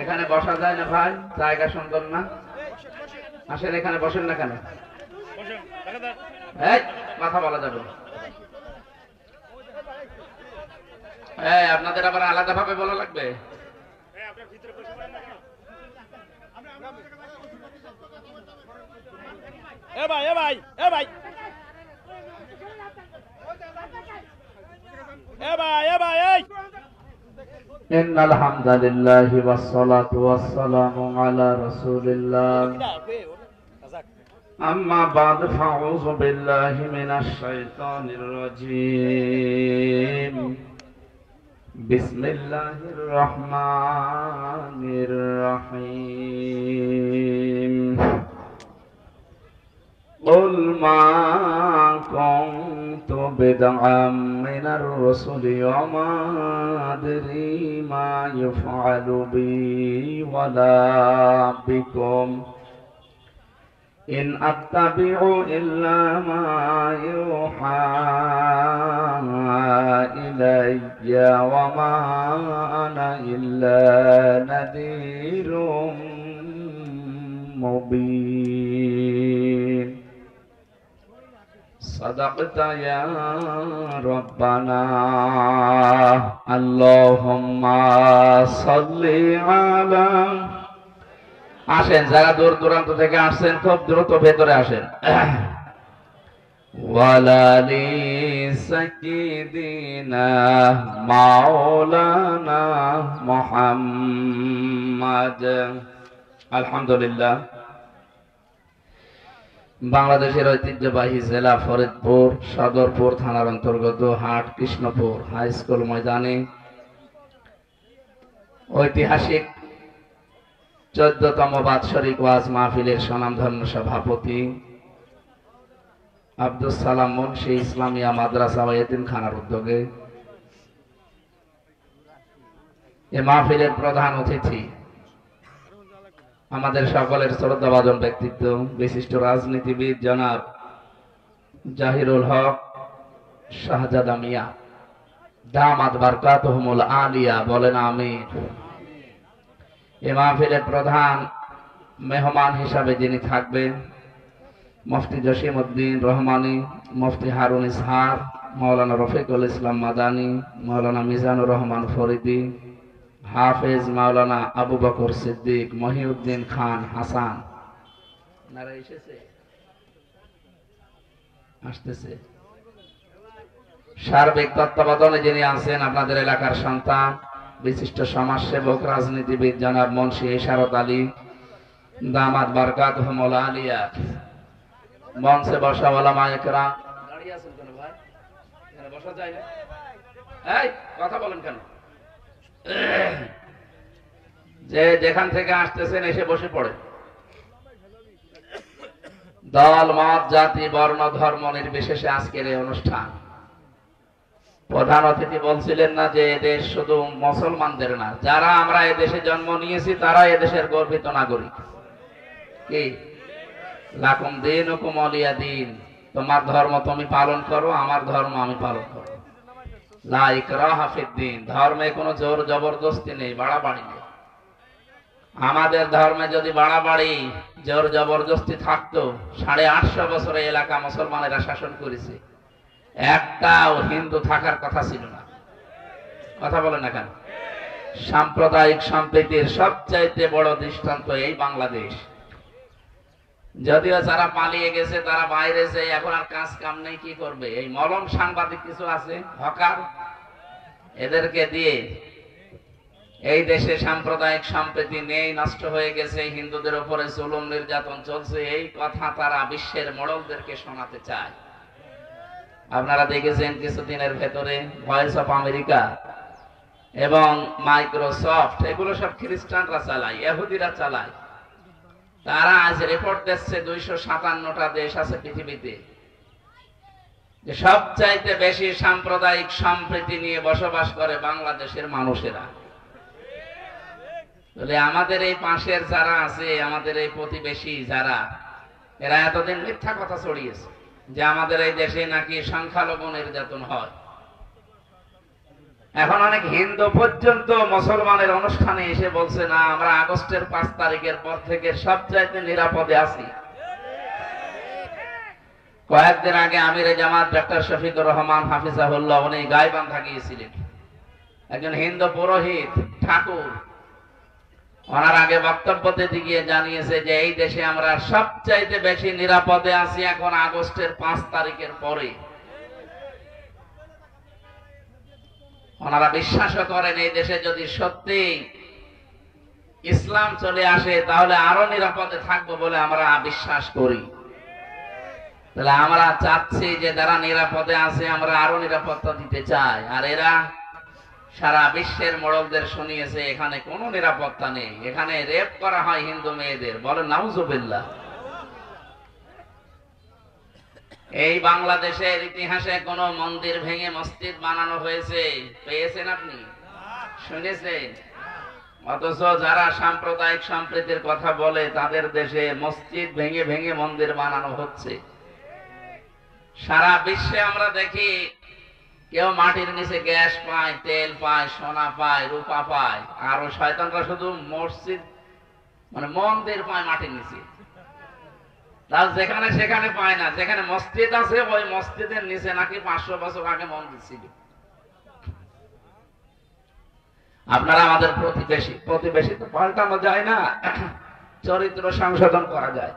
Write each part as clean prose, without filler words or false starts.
এখানে বসা যায় না ভাই, জায়গা সুন্দর না। আসেন এখানে বসেন না কেন? কথা বলা যাবে। আপনাদের আবার আলাদা ভাবে বলা লাগবে। ইন্নাল হামদালিল্লাহি ওয়াস সালাতু ওয়াস সালামু আলা রাসূলিল্লাহ আম্মা বা'দ ফাউযু বিল্লাহি মিনাশ শাইতানির রাজীম বিসমিল্লাহির রহমানির রহিম قل ما كنت بدعا من الرسل وما أدري ما يفعل بي ولا بكم إن أتبع إلا ما يوحى إلي وما أنا إلا نذير مبين صدقت يا ربنا اللهم صل على আসেন যারা দূর দূরান্ত থেকে আসছেন খুব দ্রুত ভেতরে আসেন ওয়ালালি সাইয়্যিদিনা মাওলানা মুহাম্মদ। আলহামদুলিল্লাহ, বাংলাদেশের ঐতিহ্যবাহী জেলা ফরিদপুর সদরপুর থানার অন্তর্গত হাট কৃষ্ণপুর হাই স্কুল ময়দানে ঐতিহাসিক 14তম বাৎসরিক ওয়াজ মাহফিলের স্বনামধন্য সভাপতি আব্দুস সালাম মুন্সি ইসলামিয়া মাদ্রাসা ও এতিমখানার উদ্যোগে এ মাহফিলের প্রধান অতিথি আমাদের সকলের শ্রদ্ধাভাজন ব্যক্তিত্ব বিশিষ্ট রাজনীতিবিদ জনাব জাহিরুল হক শাহজাদা মিয়া দামাত বারকাতুহুমুল আলিয়া, বলেন আমিন। এ মাহফিলের প্রধান মেহমান হিসাবে যিনি থাকবেন মুফতি জসিমউদ্দিন রহমানী, মুফতি হারুন ইসহার, মাওলানা রফিকুল ইসলাম মাদানী, মাওলানা মিজানুর রহমান ফরিদি, হাফেজ মাওলানা আবু বকর সিদ্দিক, মহিউদ্দিন খান হাসান আসতেছে। সার্বিক তত্ত্বাবধানে যিনি আছেন আপনাদের এলাকার সন্তান বিশিষ্ট সমাজসেবক রাজনীতিবিদ জনাব মুন্সি ইশারত আলী দামাত বারকাতুহুমুল আলিয়া, মঞ্চে বসা ওলামায়ে কেরাম। দাঁড়িয়ে আছেন কেন ভাই? এখানে বসা যায় না? এই কথা বলেন কেন? যে যেখান থেকে আসতেছেন এসে বসে পড়ে। দল মত জাতি বর্ণ ধর্ম নির্বিশেষে আজকের এই অনুষ্ঠান। প্রধান অতিথি বলছিলেন না যে এদেশ শুধু মুসলমানদের না, যারা আমরা এদেশে জন্ম নিয়েছি তারা এদেশের গর্বিত নাগরিক। কি লাকুম দীনুকুম ওয়ালিয়া দীন, তোমার ধর্ম তুমি পালন করো, আমার ধর্ম আমি পালন করব। লা ইকরাহা ফিদ্দীন, ধর্মে কোনো জোর জবরদস্তি নেই, বাড়াবাড়ি নেই। আমাদের ধর্মে যদি বাড়াবাড়ি জোর জবরদস্তি থাকতো 850 বছরে এলাকা মুসলমানেরা শাসন করেছে, একটাও হিন্দু থাকার কথা ছিল না। কথা বলেন না কেন? সাম্প্রদায়িক সম্প্রীতির সবচাইতে বড় দৃষ্টান্ত এই বাংলাদেশ। যদিও যারা পালিয়ে গেছে তারা বাইরে যে এখন আর কাজ কাম নেই, কি করবে? এই মলম সাংবাদিক কিছু আছে হকার, এদেরকে দিয়ে এই দেশে সাম্প্রদায়িক সম্প্রীতি নেই, নষ্ট হয়ে গেছে, হিন্দুদের উপরে জুলুম নির্যাতন চলছে, এই কথা তারা বিশ্বের মোড়লদেরকে শোনাতে চায়। আপনারা দেখেছেন কিছুদিনের ভেতরে ভয়েস অফ আমেরিকা এবং মাইক্রোসফট, এগুলো সব খ্রিস্টানরা চালায়, ইহুদিরা চালায়। তারা আজ রিপোর্ট দিচ্ছে 257টা দেশ আছে পৃথিবীতে যে সবচাইতে বেশি সাম্প্রদায়িক সম্প্রীতি নিয়ে বসবাস করে বাংলাদেশের মানুষেরা। তাহলে আমাদের এই পাশের যারা আছে, আমাদের এই প্রতিবেশী যারা, এরা এতদিন মিথ্যা কথা ছড়িয়েছে যে আমাদের এই দেশে নাকি সংখ্যালঘু নির্যাতন হয়। এখন অনেক হিন্দু পর্যন্ত মুসলমানের অনুষ্ঠানে এসে বলছে না আমরা আগস্টের 5 তারিখের পর থেকে সবচাইতে নিরাপদে আছি। কয়েকদিন আগে আমিরে জামাত ডক্টর শফিকুর রহমান হাফিজাহুল্লাহ উনি গায়বান্ধা গিয়েছিলেন, একজন হিন্দু পুরোহিত ঠাকুর। ওনার আগে বক্তব্য দিতে গিয়ে জানিয়েছে যে এই দেশে আমরা সবচাইতে বেশি নিরাপদে আছি এখন আগস্টের 5 তারিখের পরে। ওনারা বিশ্বাসও করেন এই দেশে যদি সত্যি ইসলাম চলে আসে তাহলে আরো নিরাপদে থাকবো বলে আমরা বিশ্বাস করি। তাহলে আমরা চাচ্ছি যে যারা নিরাপদে আছে আমরা আরো নিরাপত্তা দিতে চাই। আর এরা সারা বিশ্বের মোড়লদের শুনিয়েছে এখানে কোনো নিরাপত্তা নেই, এখানে রেপ করা হয় হিন্দু মেয়েদের। বলেন নাউজুবিল্লাহ। এই বাংলাদেশের ইতিহাসে কোন মন্দির ভেঙে মসজিদ বানানো হয়েছে পেয়েছেন আপনি? শুনেছেন? অথচ যারা সাম্প্রদায়িক সম্প্রীতির কথা বলে তাদের দেশে মসজিদ ভেঙে ভেঙে মন্দির বানানো হচ্ছে। সারা বিশ্বে আমরা দেখি কেউ মাটির নিচে গ্যাস পায়, তেল পায়, সোনা পায়, রূপা পায়, আর ওই শয়তানরা শুধু মসজিদ মানে মন্দির পায় মাটির নিচে। তার যেখানে সেখানে পায় না, যেখানে মসজিদ আছে ওই মসজিদের নিচে নাকি 500 বছর আগে মন্দির ছিল। আপনারা আমাদের প্রতিবেশী, প্রতিবেশী তো পাল্টানো যায় না, চরিত্র সংশোধন করা যায়।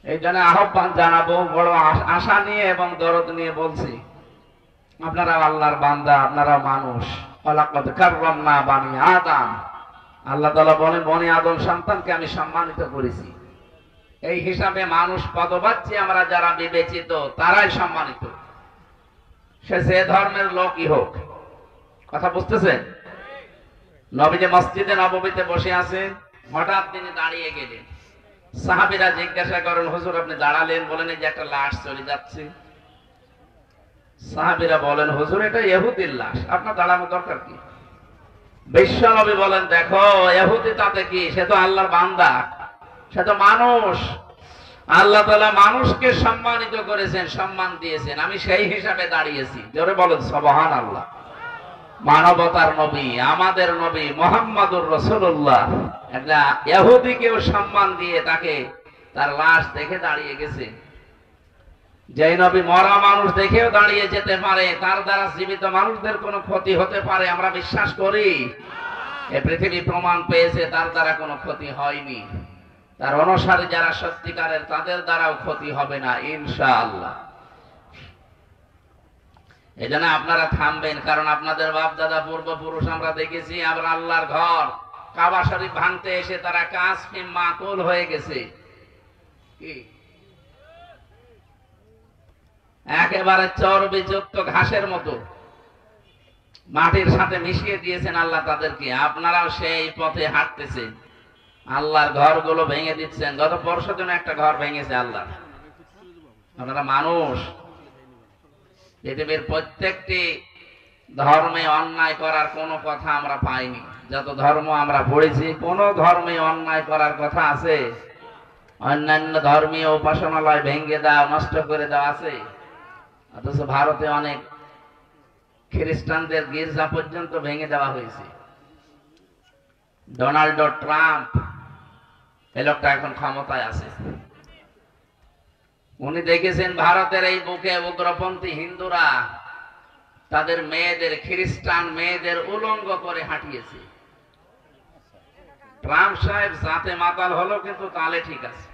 এই জন্য আহ্বান জানাবো বড় আশা নিয়ে এবং দরদ নিয়ে বলছি, আপনারা আল্লাহর বান্দা, আপনারা মানুষ। ওয়ালাকাদ কাররামনা বানি আদম, আল্লাহ তাআলা বলেন বনি আদম সন্তানকে আমি সম্মানিত করেছি। এই হিসাবে মানুষ পদবাচ্য আমরা যারা বিবেচিত তারাই সম্মানিত, সে যে ধর্মের লোকই হোক। কথা বুঝতেছেন? নবীজি মসজিদে নববীতে বসে আছেন, হঠাৎ তিনি দাঁড়িয়ে গেলেন। সাহাবীরা জিজ্ঞাসা করেন হুজুর আপনি দাঁড়ালেন, বলেন এই যে একটা লাশ চলে যাচ্ছে। সাহাবীরা বলেন হুজুর এটা ইহুদির লাশ, আপনার দাঁড়ানোর দরকার কি? বিশ্ব নবী বলেন দেখো ইহুদি তাতে কি, সে তো আল্লাহর বান্দা, সে তো মানুষ। আল্লাহ তাআলা মানুষকে সম্মানিত করেছেন, সম্মান দিয়েছেন, আমি সেই হিসাবে দাঁড়িয়েছি। জোরে বলেন সুবহানাল্লাহ। মানবতার নবী, আমাদের নবী মুহাম্মদুর রাসূলুল্লাহ একটা ইহুদিকেও সম্মান দিয়ে তাকে তার লাশ দেখে দাঁড়িয়ে গেছে। যে নবী মরা মানুষ দেখেও দাঁড়িয়ে যেতে পারে, তার দ্বারা জীবিত মানুষদের কোনো ক্ষতি হতে পারে আমরা বিশ্বাস করি? এই পৃথিবী প্রমাণ পেয়েছে তার দ্বারা কোনো ক্ষতি হয়নি। তার অনুসারী যারা সত্যিকারের তাদের দ্বারাও ক্ষতি হবে না ইনশাআল্লাহ। এই জন্য আপনারা থামবেন, কারণ আপনাদের বাপ দাদা পূর্বপুরুষ আমরা দেখেছি আমরা আল্লাহর ঘর কাবা শরীফ ভাঙতে এসে তারা কাসফি মাকুল হয়ে গেছে, কি একেবারে চর্বিযুক্ত ঘাসের মতো মাটির সাথে মিশিয়ে দিয়েছেন আল্লাহ তাদেরকে। আপনারাও সেই পথে হাঁটতেছেন, আল্লাহর ঘরগুলো ভেঙে দিচ্ছেন। গত পরশুর জন্য একটা ঘর ভেঙেছে আল্লাহ। আপনারা মানুষ, পৃথিবীর প্রত্যেকটি ধর্মে অন্যায় করার কোনো কথা আমরা পাইনি। যত ধর্ম আমরা পড়েছি কোন ধর্মে অন্যায় করার কথা আছে? অন্যান্য ধর্মীয় উপাসনালয় ভেঙে দেওয়া, নষ্ট করে দেওয়া আছে। অথচ ভারতে অনেক খ্রিস্টানদের গির্জা পর্যন্ত ভেঙে দেওয়া হয়েছে। ডোনাল্ড ট্রাম্প এই লোকটা এখন ক্ষমতায় আছে। উনি দেখেছেন ভারতের এই বুকে উগ্রপন্থী হিন্দুরা তাদের মেয়েদের, খ্রিস্টান মেয়েদের উলঙ্গ করে হাঁটিয়েছে। ট্রাম্প সাহেব জাতে মাতাল হলো কিন্তু তালে ঠিক আছে।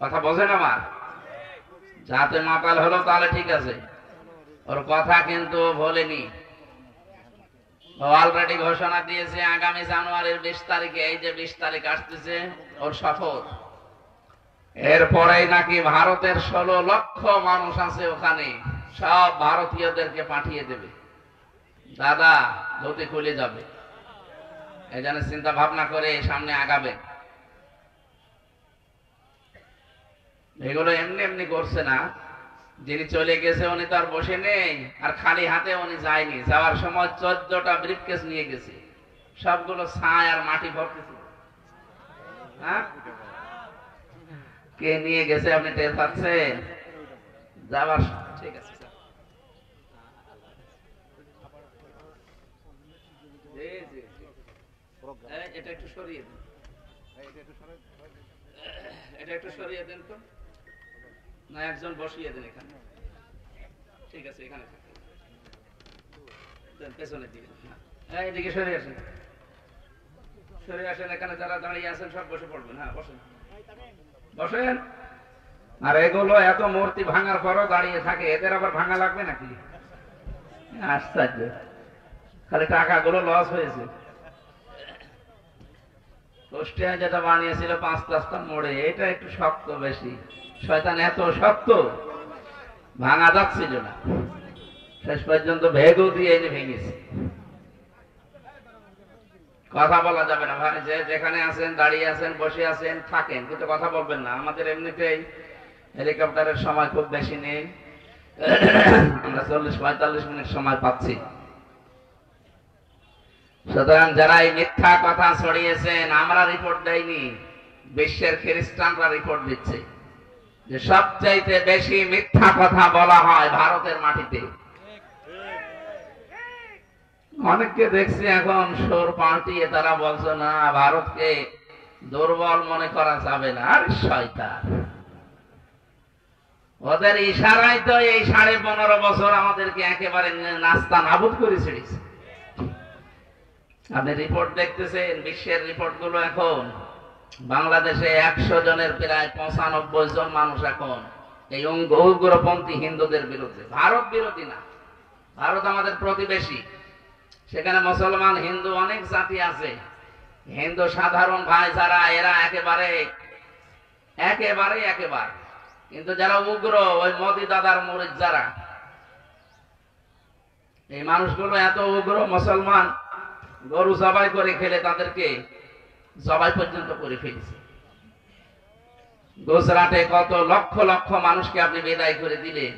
কথা বোঝেন আমার? জাতে মাতাল হলো তালে ঠিক আছে, ওর কথা কিন্তু ভোলেনি। অলরেডি ঘোষণা দিয়েছে আগামী জানুয়ারির 20 তারিখে, এই যে 20 তারিখ আসতেছে ওর শপথ, এরপরেই নাকি ভারতের 16 লক্ষ মানুষ আছে ওখানে, সব ভারতীয়দেরকে পাঠিয়ে দেবে। দাদা ধুতি খুলে যাবে, এই জন্য চিন্তা ভাবনা করে সামনে আগাবে। এগুলো এমনি এমনি করছে না। যিনি চলে গেছে উনি তো আর বসে নেই, আর খালি হাতে উনি যায়নি। যাওয়ার সময় 14টা ব্রিফকেস নিয়ে গেছে, সবগুলো ছাই আর মাটি ভর্তি ছিল। হ্যাঁ, কে নিয়ে গেছে আপনি টের পাচ্ছেন? যাবার ঠিক আছে। এটা একটু সরিয়ে দিন, এটা একটু সরিয়ে দেন তো, না একজন বসিয়ে দেন এখানে। ঠিক আছে, এখানে দেন, পেছনের দিকে। এদিকে সরে আসেন, সরে আসেন। এখানে যারা দাঁড়িয়ে আছেন সব বসে পড়বেন। হ্যাঁ বসেন, বসেন। আর এগুলো এত মূর্তি ভাঙার পরও দাঁড়িয়ে থাকে, এদের আবার ভাঙা লাগবে নাকি? আশ্চর্য, খালি টাকাগুলো লস হয়েছে। কুষ্টিয়ায় যেটা বানিয়েছিল 5 রাস্তার মোড়ে, এটা একটু শক্ত বেশি। শয়তান এত শক্ত, ভাঙা যাচ্ছিল না, শেষ পর্যন্ত ভেগু দিয়ে এনে ভেঙেছে। কথা বলা যাবে না ভাই, যে যেখানে আছেন, দাঁড়িয়ে আছেন, বসে আছেন, থাকেন, কিন্তু কথা বলবেন না। আমাদের এমনিতেই হেলিকপ্টারের সময় খুব বেশি নেই, আমরা 40-45 মিনিট সময় পাচ্ছি। সুতরাং যারা এই মিথ্যা কথা ছড়িয়েছেন, আমরা রিপোর্ট দেয়নি, বিশ্বের খ্রিস্টানরা রিপোর্ট দিচ্ছে যে সবচাইতে বেশি মিথ্যা কথা বলা হয় ভারতের মাটিতে। অনেককে দেখছি এখন সুর পাল্টিয়ে তারা বলছে না, ভারতকে দুর্বল মনে করা যাবে না। আর শয়তান, ওদের ইশারায় তো এই 15.5 বছর আমাদেরকে একেবারে নাস্তা নাবুদ করে ছেড়েছে। আপনি রিপোর্ট দেখতেছেন, বিশ্বের রিপোর্ট গুলো, এখন বাংলাদেশে 100 জনের প্রায় 95 জন মানুষ এখন এই উগ্রপন্থী হিন্দুদের বিরুদ্ধে। ভারত বিরোধী না, ভারত আমাদের প্রতিবেশী, সেখানে মুসলমান হিন্দু অনেক জাতি আছে। হিন্দু সাধারণ ভাই যারা, এরা একেবারে একেবারে একেবারে, কিন্তু যারা উগ্র, ওই মোদি দাদার মুরিদ যারা, এই মানুষগুলো এত উগ্র, মুসলমান গরু জবাই করে খেলে তাদেরকে জবাই পর্যন্ত করে ফেলেছে। গুজরাটে কত লক্ষ লক্ষ মানুষকে আপনি বিদায় করে দিলেন,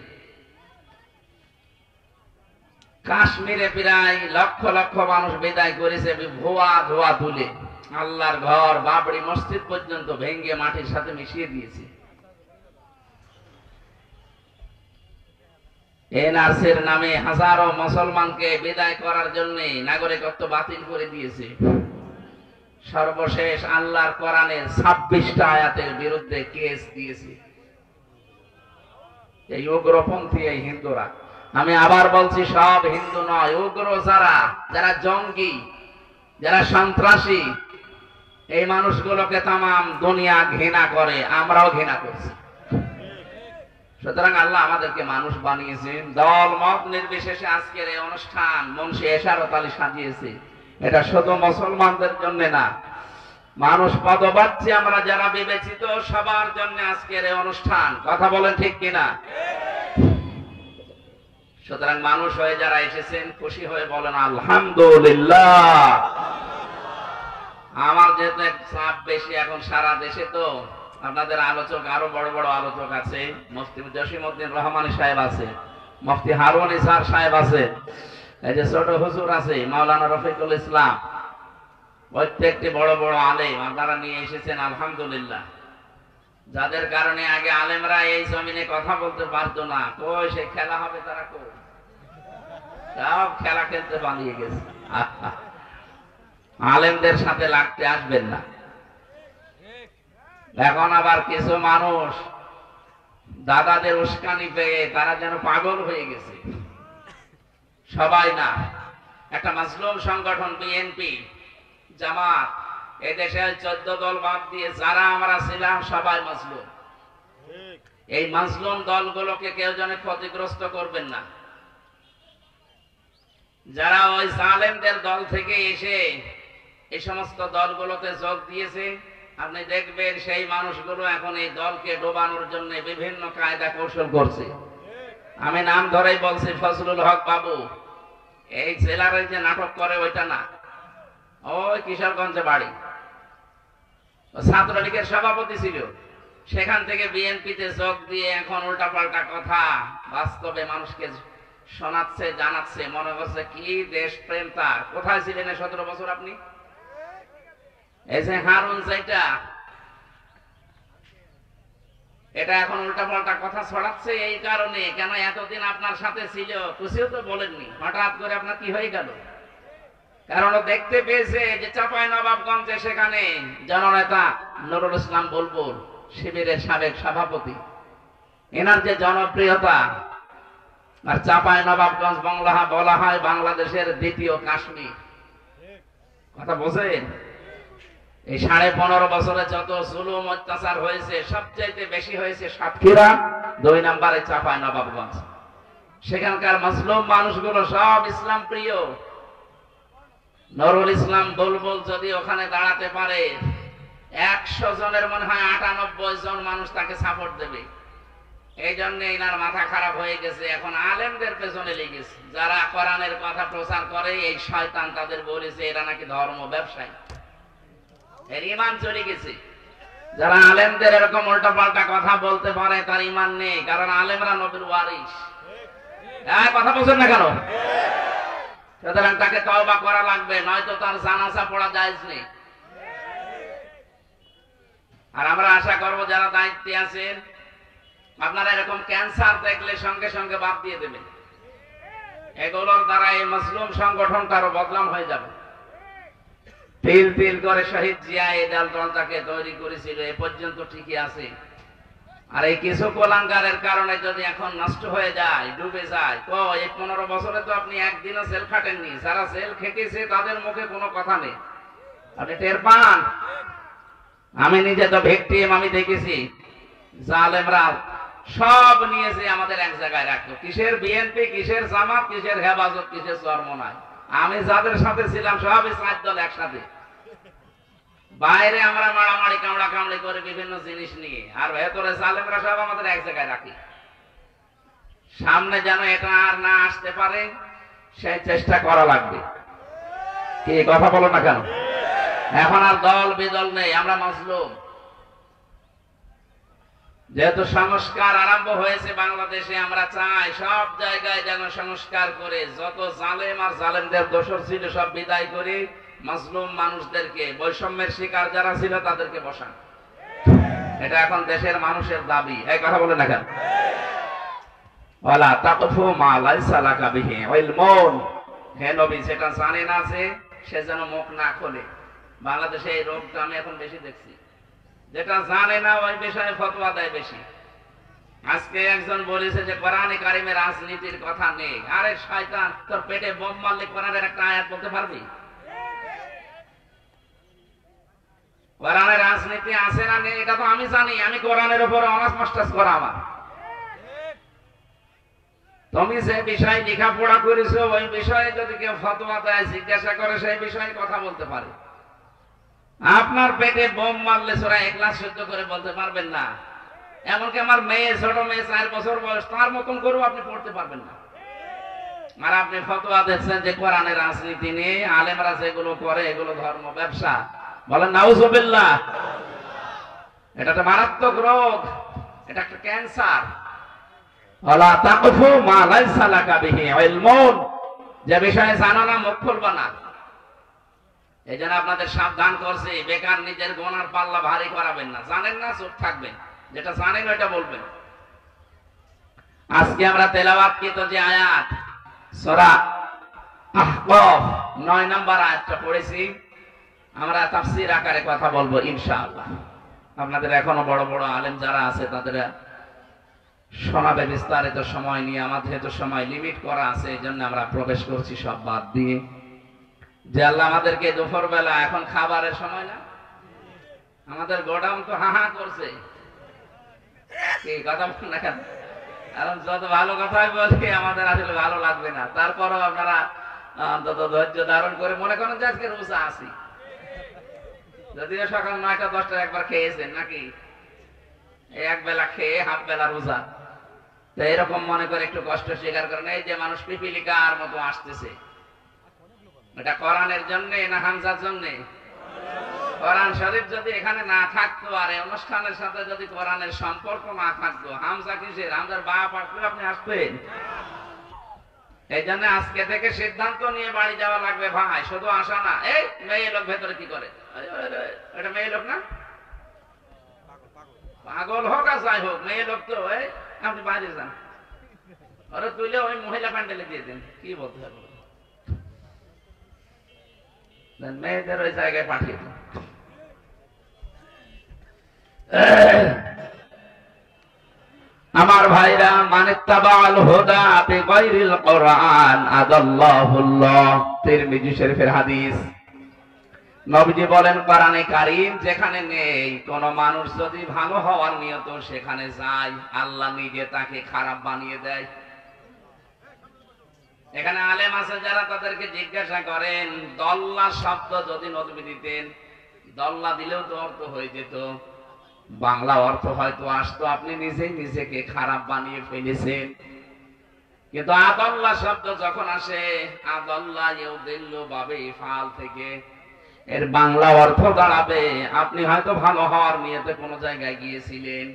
কাশ্মীরে প্রায় লক্ষ লক্ষ মানুষ বিদায় করেছে ভুয়া ধোয়া তুলে। আল্লাহর ঘর, বাবরি মসজিদ পর্যন্ত ভেঙ্গে মাটির সাথে মিশিয়ে দিয়েছে। এনআরসির নামে হাজারো মুসলমানকে বিদায় করার জন্য নাগরিকত্ব বাতিল করে দিয়েছে। সর্বশেষ আল্লাহর কোরআনের 26টা আয়াতের বিরুদ্ধে কেস দিয়েছে এই উগ্রপন্থী এই হিন্দুরা। আমি আবার বলছি, সব হিন্দু নয়, উগ্র যারা, যারা জঙ্গি, যারা সন্ত্রাসী, এই মানুষগুলোকে তামাম দুনিয়া ঘৃণা করে, আমরাও ঘৃণা করছি। সুতরাং আল্লাহ আমাদেরকে মানুষ বানিয়েছেন, দল মত নির্বিশেষে আজকের এই অনুষ্ঠান মুন্সি এশারত আলী সাজিয়েছে। এটা শুধু মুসলমানদের জন্য না, মানুষ পদবাচ্য আমরা যারা বিবেচিত, সবার জন্য আজকের এই অনুষ্ঠান। কথা বলেন ঠিক কিনা? সুতরাং মানুষ হয়ে যারা এসেছেন, খুশি হয়ে বলেন আলহামদুলিল্লাহ। আমার যেহেতু চাপ বেশি এখন সারা দেশে, তো আপনাদের আলোচক আরো বড় বড় আলোচক আছে। মুফতি জসিমউদ্দিন রহমানী সাহেব আছে, মুফতি হারুন ইসার সাহেব আছে, এই যে ছোট হুজুর আছে মাওলানা রফিকুল ইসলাম, প্রত্যেকটি বড় বড় আলেম আপনারা নিয়ে এসেছেন, আলহামদুলিল্লাহ। যাদের কারণে আগে আলেমরা এই জমিনে কথা বলতে পারতো না, কই সে খেলা হবে, তারা কই সব খেলা খেলতে পালিয়ে গেছে। আলেমদের সাথে লাগতে আসবেন না। এখন আবার কিছু মানুষ দাদাদের উস্কানি পেয়ে তারা যেন পাগল হয়ে গেছে। সবাই না, একটা মাজলুম সংগঠন বিএনপি, জামাত, এদেশে 14 দল বাদ দিয়ে যারা আমরা ছিলাম সবাই মাজলুম। এই মাজলুম দলগুলোকে কেউ যেন ক্ষতিগ্রস্ত করবেন না। যারা ওই জালেমদের দল থেকে এসে এই সমস্ত দলগুলোতে যোগ দিয়েছে, আপনি দেখবেন সেই মানুষগুলো এখন এই দলকে ডোবানোর জন্য বিভিন্ন কায়দা কৌশল করছে। আমি নাম ধরেই বলছি, ফজলুল হক বাবু, এই জেলার যে নাটক করে ওইটা না, ওই কিশোরগঞ্জে বাড়ি, ছাত্রলীগের সভাপতি ছিল, সেখান থেকে বিএনপিতে যোগ দিয়ে এখন উল্টাপাল্টা কথা বাস্তবে মানুষকে শোনাচ্ছে, জানাচ্ছে, মনে করছে কি দেশ প্রেম তার। কোথায় ছিলেন 17 বছর আপনি? এই যে হারুন, যেটা এটা এখন উল্টাপাল্টা কথা ছড়াচ্ছে এই কারণে। কেন এতদিন আপনার সাথে ছিল, খুশিও তো বলেননি, হঠাৎ করে আপনার কি হয়ে গেল? কারণ ও দেখতে পেয়েছে যে চাঁপাইনবাবগঞ্জে সেখানে জননেতা নুরুল ইসলাম বুলবুল, শিবিরের সাবেক সভাপতি, এনার যে জনপ্রিয়তা, আর চাঁপাইনবাবগঞ্জ বলা হয় বাংলাদেশের দ্বিতীয় কাশ্মীর। কথা বোঝেন? এই 15.5 বছরে যত জুলুম অত্যাচার হয়েছে সবচেয়ে বেশি হয়েছে সাতক্ষীরা, 2 নম্বরে চাঁপাইনবাবগঞ্জ। সেখানকার মুসলিম মানুষগুলো সব ইসলাম প্রিয়। নুরুল ইসলাম বুলবুল যদি ওখানে দাঁড়াতে পারে, 100 জনের মনে হয় 98 জন মানুষ তাকে সাপোর্ট দেবে। এই জন্য এনার মাথা খারাপ হয়ে গেছে, এখন আলেমদের পেছনে লেগেছে। যারা কোরআনের কথা প্রচার করে, এই শয়তান তাদের বলেছে এরা নাকি ধর্ম ব্যবসায়ী, এর ঈমান চলে গেছে। যারা আলেমদের এরকম উল্টাপাল্টা কথা বলতে পারে তার ঈমান নেই, কারণ আলেমরা নবীর ওয়ারিস। কথা বলছেন না কেন? সুতরাং তাকে তওবা করা লাগবে, নয়তো তার জানাজা পড়া জায়েজ নেই। আর আমরা আশা করব যারা দায়িত্বে আছেন, আপনারা এরকম ক্যান্সার দেখলে সঙ্গে সঙ্গে বাদ দিয়ে দেবেন। এগুলোর দ্বারা এই মুসলিম সংগঠনটা আরো বদনাম হয়ে যাবে। তিল তিল করে শহীদ জিয়া এই দলটাকে তৈরি করেছিল, এ পর্যন্ত ঠিকই আছে। আর এই কিছু কোলাঙ্গারের কারণে যদি এখন নষ্ট হয়ে যায়, ডুবে যায়, তো এই 15 বছরে তো আপনি একদিনও জেল খাটেননি। যারা জেল খেটেছে তাদের মুখে কোনো কথা নেই, আপনি টের পান। আমি নিজে তো ভিকটিম, আমি দেখেছি জালেমরা সব নিয়েছে আমাদের এক জায়গায় রাখতো। কিসের বিএনপি, কিসের জামাত, কিসের হেফাজত, কিসের চরমনায়। আমি যাদের সাথে ছিলাম সবই 4 দল একসাথে। বাইরে আমরা মারামারি কামড়া কামড়ি করে বিভিন্ন জিনিস নিয়ে, আর ভেতরে জালেমরা সব আমাদের এক জায়গায় রাখি। সামনে যেন এটা আর না আসতে পারে সেই চেষ্টা করা লাগবে। কি কথা বলো না কেন? এখন আর দল বিদল নেই, আমরা মজলুম। যেহেতু সংস্কার আরম্ভ হয়েছে বাংলাদেশে, আমরা চাই সব জায়গায় যেন সংস্কার করে যত জালেম আর জালেমদের দোষর ছিল সব বিদায় করে মজলুম মানুষদেরকে, বৈষম্যের শিকার যারা ছিল তাদেরকে বসান। এটা এখন দেশের মানুষের দাবি। এই কথা বলে না কেন? ওয়ালা তাকফু মা লাইসা লাকা বিহি ইলমুন। হে নবী, যেটা জানে না সে যেন মুখ না খোলে। বাংলাদেশে এই রোগটা আমি এখন বেশি দেখছি, যেটা জানে না ওই বিষয়ে ফতোয়া দেয় বেশি। আজকে একজন বলেছে যে কোরআনে কারিমে রাজনীতির কথা নেই। আরে শয়তান, তোর পেটে বোম মারলে কোরআনের একটা আয়াত বলতে পারবি? কোরআনের রাজনীতি আছে না নেই এটা তো আমি জানি। আমি কোরআনের উপর অনার্স মাস্টার্স করা আমার। তুমি যে বিষয়ে লেখাপড়া করেছো ওই বিষয়ে যদি কেউ ফতোয়া দেয়, জিজ্ঞাসা করে, সেই বিষয়ে কথা বলতে পারে। আপনার পেটে বোম মারলে সোরা একলাস সহ্য করে বলতে পারবেন না। এমনকি আমার মেয়ে, ছোট মেয়ে 4 বছর বয়স, তার মতন করেও আপনি পড়তে পারবেন না। আর আপনি ফতোয়া দিচ্ছেন যে কোরআনের রাজনীতি নিয়ে, আলেমরা যেগুলো করে এগুলো ধর্ম ব্যবসা। বলেন নাউজুবিল্লাহ। এটা একটা মারাত্মক রোগ, এটা একটা ক্যান্সার। ওয়ালা তাকফু মা লাইসা লাকা বিহি ইলমুন। যে বিষয়ে জানো না মুখ খুলবা না। এই জন্য আপনাদের সাবধান করছি, বেকার নিজের গোনার পাল্লা ভারী করাবেন না। জানেন না, চুপ থাকবেন। যেটা জানেন ওইটা বলবেন। আজকে আমরা তেলাওয়াতকৃত যে আয়াত সূরা আহকাফ 9 নম্বর আয়াতটা পড়েছি, আমরা তাফসীর আকারে কথা বলবো ইনশাআল্লাহ। আপনাদের এখনো বড় বড় আলেম যারা আছে তাদের শোনাবে বিস্তারিত সময় নিয়ে। আমাদের যেহেতু সময় লিমিট করা আছে, এই জন্য আমরা প্রবেশ করছি সব বাদ দিয়ে। যে আল্লাহ আমাদেরকে দুপুর বেলা, এখন খাবারের সময় না, আমাদের গোডাউন তো হা হা করছে। কি কথা বল না কেন? কারণ যত ভালো কথাই বলি আমাদের আসলে ভালো লাগবে না। তারপরও আপনারা অন্তত ধৈর্য ধারণ করে মনে করেন যে আজকে রোজা আছি। যদিও সকাল 9টা 10টা একবার খেয়েছেন নাকি, এক বেলা খেয়ে হাফ বেলা রোজা। তো এরকম মনে করে একটু কষ্ট স্বীকার করেন। এই যে মানুষ পিপিলিকার মতো আসতেছে, এটা কোরআনের জন্য না হামজার জন্য? কোরআন শরীফ যদি এখানে না থাকতো, আর এই অনুষ্ঠানের সাথে যদি কোরআনের সম্পর্ক না থাকতো, হামজা কিসের? হামজার বাপ আসলে আপনি আসতেন। এই জন্য আজকে থেকে সিদ্ধান্ত নিয়ে বাড়ি যাওয়া লাগবে ভাই, শুধু আসা না। এই মেয়ে লোক ভেতরে কি করে? এটা মেয়ে লোক না? পাগল হোক আর যাই হোক, মেয়ে লোক তো। আপনি বাইরে যান, ওরা তুলে ওই মহিলা প্যান্ডেলে দিয়ে দেন। কি বলতে হবে? মেয়েদের ওই জায়গায় পাঠিয়ে দেন। আমার ভাইরা, মানিত্তাবাল হুদা বিগাইরিল কোরআন আদাল্লাহুল্লাহ, তিরমিজি শরীফের হাদিস। নবীজি বলেন, কোরআনে কারীম যেখানে নেই, কোন মানুষ যদি ভালো হওয়ার নিয়ত সেখানে যায়, আল্লাহ নিজে তাকে খারাপ বানিয়ে দেয়। এখানে আলেম আছে যারা, তাদেরকে জিজ্ঞাসা করেন, দল্লা শব্দ যদি নবী দিতেন, দল্লা দিলেও তো অর্থ হয়ে যেত, বাংলা অর্থ হয়তো আসতো, আপনি নিজেই নিজেকে খারাপ বানিয়ে ফেলেছেন। কিন্তু আদাল্লা শব্দ যখন আসে, আদাল্লা ইউদিল্লু বাবে ইফআল থেকে, এর বাংলা অর্থ দাঁড়াবে, আপনি হয়তো ভালো হওয়ার নিয়তে কোনো জায়গায় গিয়েছিলেন,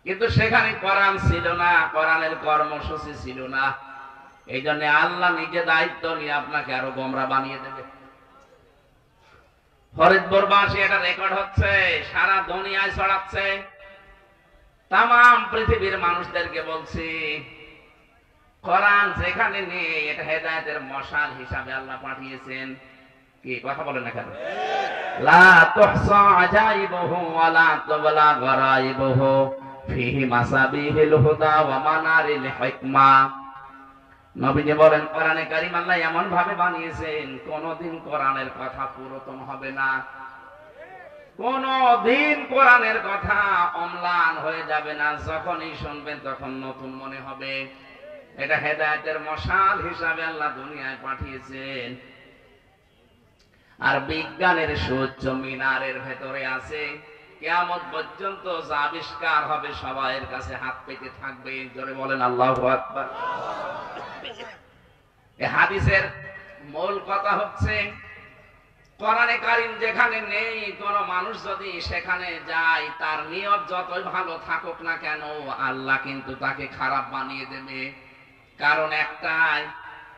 কিন্তু সেখানে কোরআন ছিল না, কোরআনের কর্মসূচি ছিল না। এই জন্য আল্লাহ নিজে দায়িত্ব নিয়ে আপনাকে আরো গোমরা বানিয়ে দেবে। ফরিদপুরবাসী, এটা রেকর্ড হচ্ছে, সারা দুনিয়ায় ছড়াচ্ছে, তাম পৃথিবীর মানুষদেরকে বলছি, কোরআন যেখানে নেই, এটা হেদায়েতের মশাল হিসাবে আল্লাহ পাঠিয়েছেন। কি কথা বলেন না কেন? লা তুহসা আজাইবুহু ওয়া লা তুবলা গরাইবুহু ফিহি মাসাবিহিল হুদা ওয়া মানারিল হিকমা। নবীজি বলেন, কোরআনে কারীম আল্লাহ এমন ভাবে বানিয়েছেন, কোনদিন কোরআনের কথা পুরাতন হবে না, কোনদিন কোরআনের কথা অম্লান হয়ে যাবে না, যখনই শুনবেন তখন নতুন মনে হবে। এটা হেদায়েতের মশাল হিসাবে আল্লাহ দুনিয়ায় পাঠিয়েছেন। আর বিজ্ঞানের সুউচ্চ মিনারের ভেতরে আছে, কিয়ামত পর্যন্ত যা আবিষ্কার হবে সবাইয়ের কাছে হাত পেতে থাকবে। জোরে বলেন আল্লাহু আকবার। এই হাদিসের মূল কথা হচ্ছে, কোরআনে কারীম যেখানে নেই, কোন মানুষ যদি সেখানে যায়, তার নিয়ত যতই ভালো থাকুক না কেন, আল্লাহ কিন্তু তাকে খারাপ বানিয়ে দেবে। কারণ একটাই,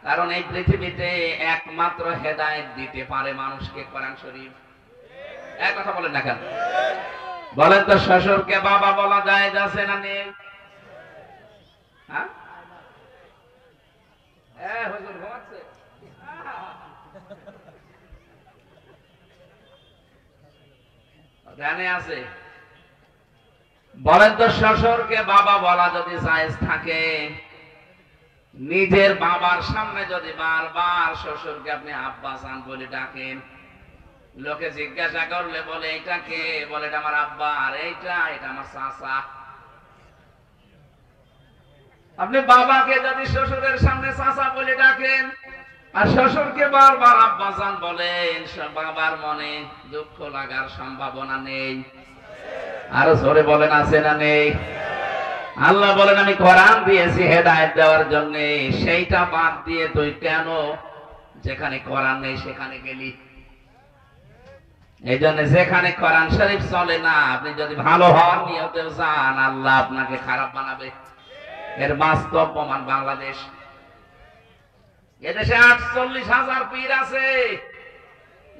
কারণ এই পৃথিবীতে একমাত্র হেদায়েত দিতে পারে মানুষকে কোরআন শরীফ। এক কথা বলেন না কেন? বলেন তো, শ্বশুরকে বাবা বলা যায় আছে না নেই? হ্যাঁ, হুজুর ঘুমাচ্ছে। ধ্যানে আছে। বলেন তো, শ্বশুরকে বাবা বলা যদি জায়েজ থাকে, নিজের বাবার সামনে যদি বারবার শ্বশুরকে আপনি আব্বা জান বলে ডাকেন, লোকে জিজ্ঞাসা করলে বলে এটা কে, বলে এটা আমার আব্বা, আর এটা আমার চাচা। আপনি বাবাকে যদি শ্বশুরের সামনে চাচা বলে ডাকেন, আর শ্বশুরকে বারবার আব্বা জান বলেন, বাবার মনে দুঃখ লাগার সম্ভাবনা নেই? আরো জোরে বলেন, আছে না নেই? আল্লাহ বলেন, আমি কোরআন দিয়েছি হেদায়েত দেওয়ার জন্য, সেইটা বাদ দিয়ে তুই কেন যেখানে কোরআন নেই সেখানে গেলি? এই জন্য যেখানে কোরআন শরীফ চলে না, আপনি যদি ভালো হওয়ার নিয়তে যান, আল্লাহ আপনাকে খারাপ বানাবে। এর বাস্তব প্রমাণ বাংলাদেশ। এদেশে 48,000 পীর আছে,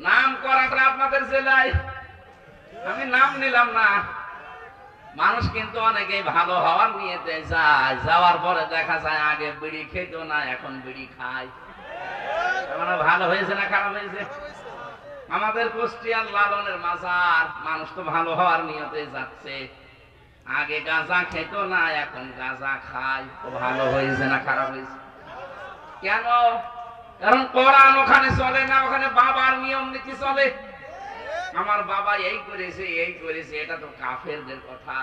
নাম করাটা আপনাদের জেলায়, আমি নাম নিলাম না। মানুষ কিন্তু অনেকেই ভালো হওয়ার নিয়তে যায়, যাওয়ার পরে দেখা যায় আগে বিড়ি খেত না, এখন বিড়ি খায়। মানে ভালো হয়েছে না খারাপ হয়েছে? আমাদের কুষ্টিয়ার লালনের মাজার, মানুষ তো ভালো হওয়ার নিয়তে যাচ্ছে, আগে গাঁজা খেত না, এখন গাঁজা খায়। তো ভালো হয়েছে না খারাপ হয়েছে? কেন? কারণ কোরআন ওখানে চলে না, ওখানে বাবার নিয়ম নীতি চলে। আমার বাবা এই করেছে এই করেছে, এটা তো কাফেরদের কথা।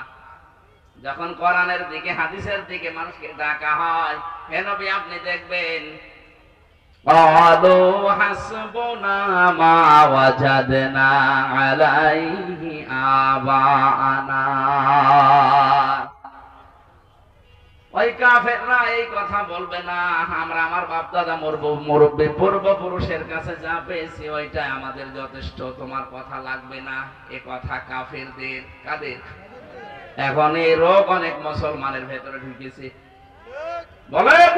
যখন কোরআনের দিকে হাদিসের দিকে মানুষকে ডাকা হয়, হে নবী আপনি দেখবেন, ক্বালু হাসবুনা মা ওয়াজাদনা আলাইহি আবানা। ওই কাফেররা এই কথা বলবে না, আমরা আমার বাপ দাদা মুরব্বী পূর্বপুরুষের কাছে যা পেয়েছি ওইটা আমাদের যথেষ্ট, তোমার কথা লাগবে না। এ কথা কাফেরদের। কাদের? এখন এই রোগ অনেক মুসলমানের ভেতরে ঢুকেছে। বলেন,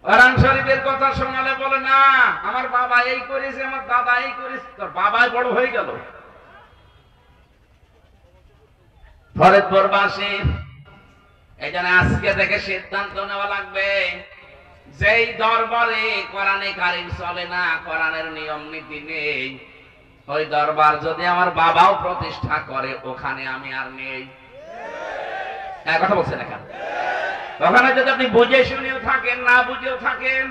কোরআন শরীফের কথা শোনালে বলে না, আমার বাবা এই করেছে, আমার দাদা এই করেছে। তোর বাবাই বড় হয়ে গেল। ফরিদপুরবাসী, এই জন্য আজকে থেকে সিদ্ধান্ত নেওয়া লাগবে, যেই দরবারে কোরআনে কারিম চলে না, কোরআনের নিয়ম নীতি নেই, ওই দরবার যদি আমার বাবাও প্রতিষ্ঠা করে, ওখানে আমি আর নেই। কথা বলছেন এখন? ওখানে যদি আপনি বুঝে শুনেও থাকেন, না বুঝেও থাকেন,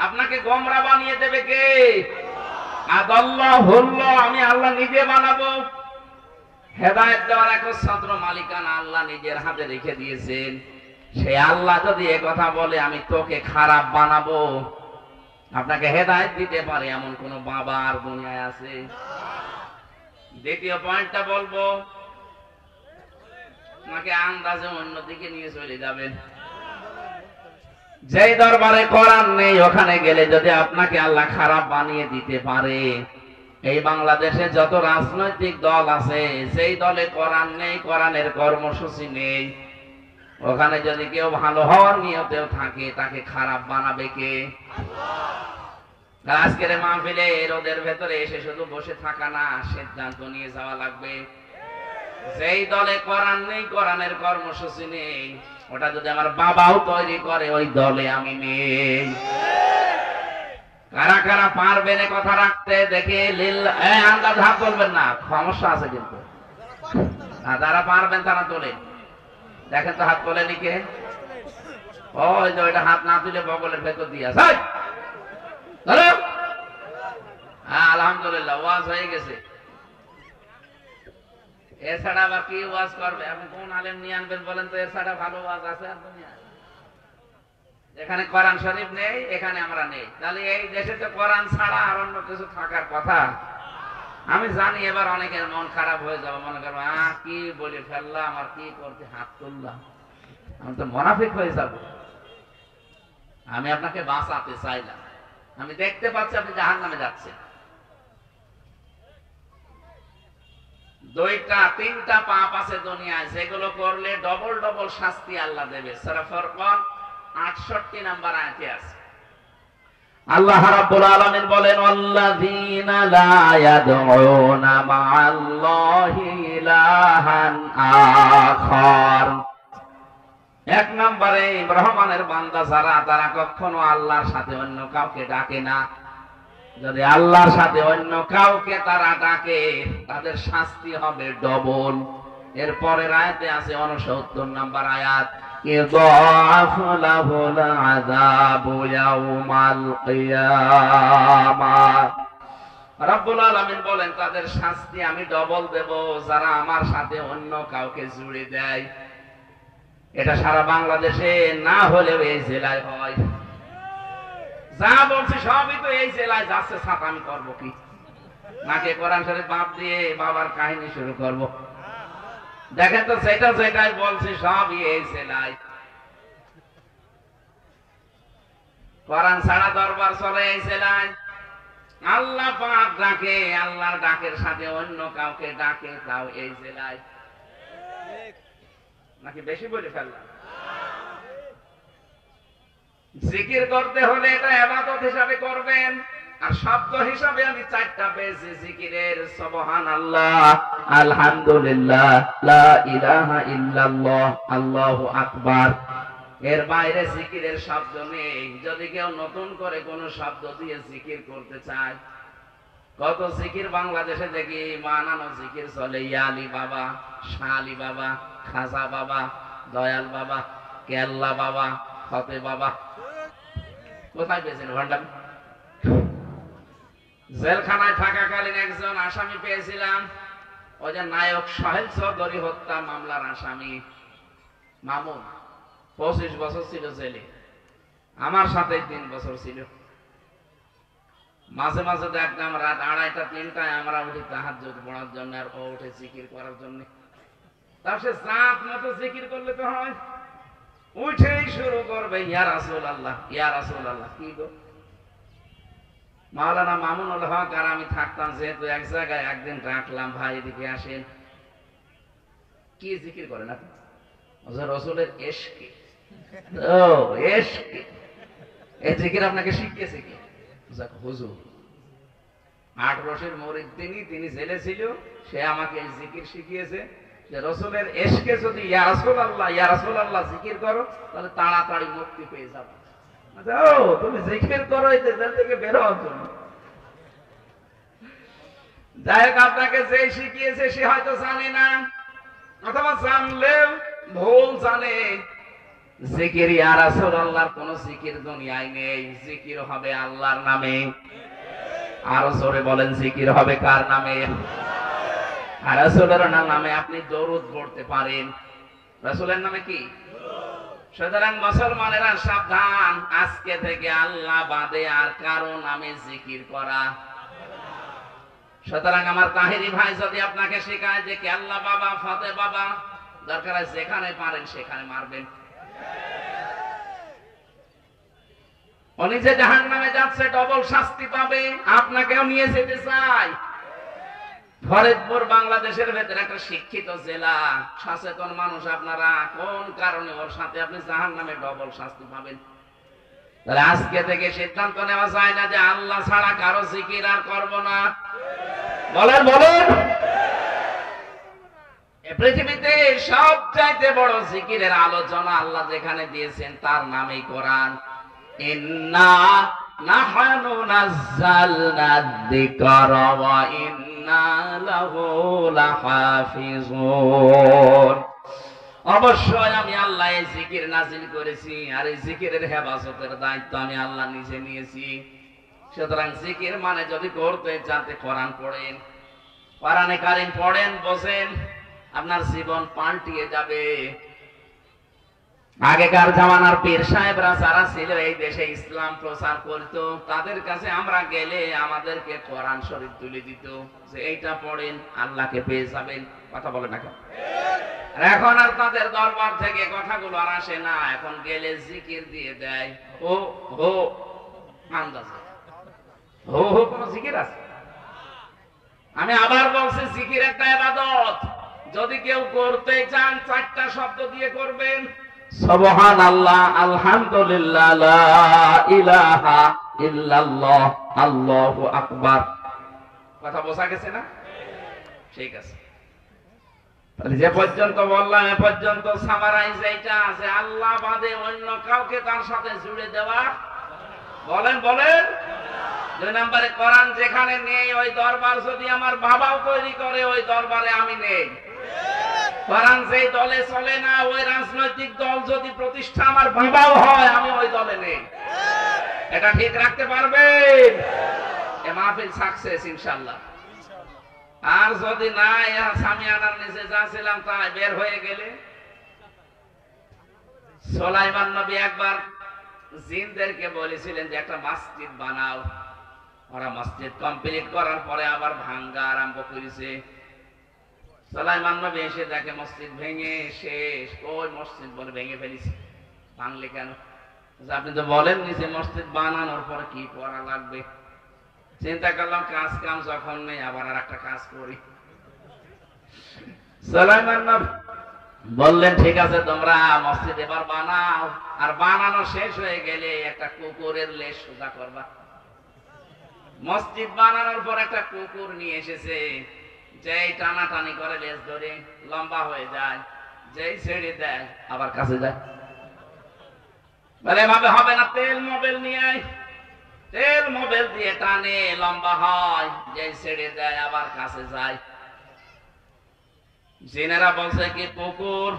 আপনাকে গোমরা বানিয়ে দেবে কে? আদাল্লাহ হল্লাহ, আমি আল্লাহ নিজে বানাবো। হেদায়েত দেওয়ার একচ্ছত্র মালিকানা আল্লাহ নিজের হাতে রেখে দিয়েছেন। সে আল্লাহ যদি এ কথা বলে আমি তোকে খারাপ বানাবো, আপনাকে হেদায়েত দিতে পারে এমন কোন বাবা আর দুনিয়ায় আছে? দ্বিতীয় পয়েন্টটা বলবো, আপনাকে আন্দাজে অন্যদিকে নিয়ে চলে যাবেন। যেই দরবারে কোরআন নেই, ওখানে গেলে যদি আপনাকে আল্লাহ খারাপ বানিয়ে দিতে পারে, এই বাংলাদেশে যত রাজনৈতিক দল আছে, যেই দলে কোরআন নেই, কোরআনের কর্মসূচি নেই, ওখানে যদি কেউ ভালো হওয়ার নিয়তেও থাকে, তাকে খারাপ বানাবে কে? আজকের মাহফিলে রোদের ভেতরে এসে শুধু বসে থাকা না, সিদ্ধান্ত নিয়ে যাওয়া লাগবে। যেই দলে কোরআন নেই, কোরআনের কর্মসূচি নেই, ওটা যদি আমার বাবাও তৈরি করে, ওই দলে আমি নেই। কারা কারা পারবেন এ কথা রাখতে? দেখে আন্দাজ হাত বলবেন না, সমস্যা আছে কিন্তু। যারা পারবেন তারা তোলে, দেখেন তো হাত তোলেনি কে? ওই যে ওইটা হাত না তুলে বগলের ভেতর দিয়ে আছে। আলহামদুলিল্লাহ, ওয়াজ হয়ে গেছে। এছাড়া আবার কি ওয়াজ করবে? আপনি কোন আলেম নিয়ে আনবেন বলেন তো? এছাড়া ভালো ওয়াজ আছে আর দুনিয়ায়? এখানে কোরআন শরীফ নেই, এখানে আমরা নেই, তাহলে এই দেশে তো কোরআন ছাড়া আর অন্য কিছু থাকার কথা। আমি জানি এবার অনেকের মন খারাপ হয়ে যাবে, মনে করবো কি বলে ফেললাম, আর কি করতে হাত তুললাম, আমি তো মুনাফিক হয়ে যাব। আমি আপনাকে বাঁচাতে চাইলাম। আমি দেখতে পাচ্ছি আপনি জাহান্নামে যাচ্ছেন। দুইটা তিনটা পাপ আছে দুনিয়ায়, যেগুলো করলে ডবল ডবল শাস্তি আল্লাহ দেবে। সূরা ফুরকান 68 নম্বর আয়াতে আছে। আল্লাহ রাব্বুল আলামিন বলেন, আল্লাযীনা লা ইয়াদউনা মা'আল্লাহি ইলাহান আখার। এক নম্বরে রহমানের বান্দা যারা, তারা কখনো আল্লাহর সাথে অন্য কাউকে ডাকে না। যদি আল্লাহর সাথে অন্য কাউকে তারা ডাকে, তাদের শাস্তি হবে ডবল। এরপরের আয়াতে আছে 69 নম্বর আয়াত, ইযাফু লাহুল আযাবু ইয়াউমাল কিয়ামাহ। রব্বুল আলামিন বলেন, তাদের শাস্তি আমি ডবল দেব যারা আমার সাথে অন্য কাউকে জুড়ে দেয়। এটা সারা বাংলাদেশে না হলেও এই জেলায় হয়। যা বলছি সবই তো এই জেলায় যাচ্ছে। ছাতা আমি করবো কি? নাকি কোরআন শরীফ বাদ দিয়ে বাবার কাহিনী শুরু করব? দেখেন তো, সেটা যেটাই বলছি সবই এই জেলায়। কোরআন ছাড়া দরবার চলে এই জেলায়। আল্লাহ পাক ডাকে, আল্লাহর ডাকের সাথে অন্য কাউকে ডাকে, তাও এই জেলায়। নাকি বেশি বলে ফেললাম? জিকির করতে হলে এটা ইবাদত হিসাবে করবেন। আর শব্দ হিসাবে আমি চারটা পেয়েছি জিকিরের: সুবহানাল্লাহ, আলহামদুলিল্লাহ, লা ইলাহা ইল্লাল্লাহ, আল্লাহু আকবার। এর বাইরে জিকিরের শব্দ নেই। যদি কেউ নতুন করে কোন শব্দ দিয়ে জিকির করতে চায়, কত জিকির বাংলাদেশে দেখি বানানো জিকির চলে। ইয়া আলী বাবা, শাহ আলী বাবা, খাজা বাবা, দয়াল বাবা, কেল্লা বাবা, ফতে বাবা। কোথায় পেয়েছেন ভান্ডামি? জেলখানায় থাকাকালীন একজন আসামি পেয়েছিলাম, ওই যে নায়ক সোহেল চৌধুরী হত্যা মামলার আসামি মামুন। 25 বছর ছিল জেলে, আমার সাথে 3 বছর ছিল। মাঝে মাঝে দেখতাম রাত 2:30 3টায় আমরা উঠি তাহাজ্জুদ পড়ার জন্য, আর ও উঠে জিকির করার জন্য। তার সে জাত মতো জিকির করলে তো হয়, উঠেই শুরু করবে ইয়া রাসূলুল্লাহ, ইয়া রাসূলুল্লাহ। কি গো, মাওলানা মামুনুল হক আর আমি থাকতাম যেহেতু এক জায়গায়, একদিন ডাকলাম, ভাই এদিকে আসেন। কি জিকির করেন আপনি? রাসূলের ইশকে। ও ইশকে, এই জিকির আপনাকে শিখিয়েছে কি? হুজুর 8 বছরের মুরিদ তিনি জেলে ছিল, সে আমাকে এই জিকির শিখিয়েছে যে রাসূলের ইশকে যদি ইয়া রাসূলুল্লাহ, ইয়া রাসূলুল্লাহ জিকির করো, তাহলে তাড়াতাড়ি মুক্তি পেয়ে যাবে। যাও তুমি জিকির করো এই জেল থেকে বের হওয়ার জন্য। যাই হোক, আপনাকে যে শিখিয়েছে সে হয়তো জানে না, অথবা জানলেও ভুল জানে। জিকির ইয়া রাসূলুল্লাহর কোন জিকির দুনিয়ায় নেই, জিকির হবে আল্লাহর নামে। আরো জোরে বলেন, জিকির হবে কার নামে? আর রাসূলের নামে আপনি দরুদ পড়তে পারেন। রাসূলের নামে কি? সুতরাং মুসলমানেরা সাবধান, আজকে থেকে আল্লাহ বাদে আর কারো নামে জিকির করা। সুতরাং আমার তাহেরি ভাই যদি আপনাকে শেখায় যে কে আল্লাহ বাবা, ফতে বাবা, দরকার হয় যেখানে পারেন সেখানে মারবেন। উনি যে জাহান্নামে যাচ্ছে, ডবল শাস্তি পাবে, আপনাকেও নিয়ে যেতে চাই। ফরিদপুর বাংলাদেশের ভেতরে একটা শিক্ষিত জেলা, সচেতন মানুষ আপনারা, কোন কারণে ওর সাথে আপনি জাহান্নামে ডবল শাস্তি পাবেন? তাহলে আজকে থেকে সিদ্ধান্ত নেওয়া যায় না যে আল্লাহ ছাড়া কারো জিকির আর করব না। বলেন বলেন, পৃথিবীতে সবচাইতে বড় জিকিরের আলোচনা আল্লাহ যেখানে দিয়েছেন তার নামেই কোরআন। ইন্না নাহনু নাযালনা যিকরা ওয়া ইন্না লাহু লাহাফিজুন। অবশ্যই আমি আল্লাহ এই জিকির নাযিল করেছি, আর এই জিকিরের হেফাজতের দায়িত্ব আমি আল্লাহ নিজে নিয়েছি। সুতরাং জিকির মানে যদি করতে চান কোরআন পড়েন, কোরআনে কারীম পড়েন, বসেন, আপনার জীবন পাল্টিয়ে যাবে। আগেকার জামানার পীর সাহেবরা যারা ছিল এই দেশে ইসলাম প্রচার করত, তাদের কাছে আমরা গেলে আমাদেরকে কোরআন শরীফ তুলে দিত যে এইটা পড়েন আল্লাহকে পেয়ে যাবেন। কথা বলে না কেন? এখন আর তাদের দরবার থেকে কথাগুলো আর আসে না, এখন গেলে জিকির দিয়ে দেয়। ও হো আন্দাজে হো হো, কোন জিকির আছে? আমি আবার বলছি, জিকির একটা ইবাদত। যদি কেউ করতে চান চারটা শব্দ দিয়ে করবেন, সুবহানাল্লাহ, আলহামদুলিল্লাহ, লা ইলাহা ইল্লাল্লাহ, আল্লাহু আকবার। কথা বোঝা গেছে না? ঠিক আছে, তাহলে যে পর্যন্ত বললাম এ পর্যন্ত সামারাইজ এইটা আছে, আল্লাহ বাদে অন্য কাউকে তার সাথে জুড়ে দেওয়া। বলেন বলেন। 2 নম্বরে, কোরআন যেখানে নেই ওই দরবার যদি আমার বাবাও তৈরি করে, ওই দরবারে আমি নেই। কোরআন যেই দলে চলে না, ওই রাজনৈতিক দল যদি প্রতিষ্ঠা আমার বাবাও হয়, আমি ওই দলে নেই। এটা ঠিক রাখতে পারবেন? এ মাহফিল সাকসেস ইনশাআল্লাহ। আর যদি না, সামিয়ানার নিচে যা ছিলাম তাই বের হয়ে গেলে। সুলাইমান নবী একবার জিনদেরকে বলেছিলেন যে একটা মসজিদ বানাও। ওরা মসজিদ কমপ্লিট করার পরে আবার ভাঙ্গা আরম্ভ করেছে। সুলাইমান নবী এসে দেখে মসজিদ ভেঙে শেষ। ওই মসজিদ বলে ভেঙে ফেলিস, ভাঙলে কেন? আপনি তো বলেন নিচে মসজিদ বানানোর পরে কি করা লাগবে। চিন্তা করলাম কাজ কাম যখন নেই, আবার আর একটা কাজ করি। সুলাইমান নবী বললেন ঠিক আছে, তোমরা মসজিদ এবার বানাও, আর বানানো শেষ হয়ে গেলে একটা কুকুরের লেজ সোজা করবা। মসজিদ বানানোর পর একটা কুকুর নিয়ে এসেছে, যেই টানাটানি করে লেজ ধরে লম্বা হয়ে যায়, যেই ছেড়ে দেয় আবার কাছে যায়। বলে এভাবে হবে না, তেল মোবাইল নিয়ে আয়। তেল মোবাইল দিয়ে টানে, লম্বা হয়, যেই ছেড়ে দেয় আবার কাছে যায়। জিনেরা বলছে কি কুকুর,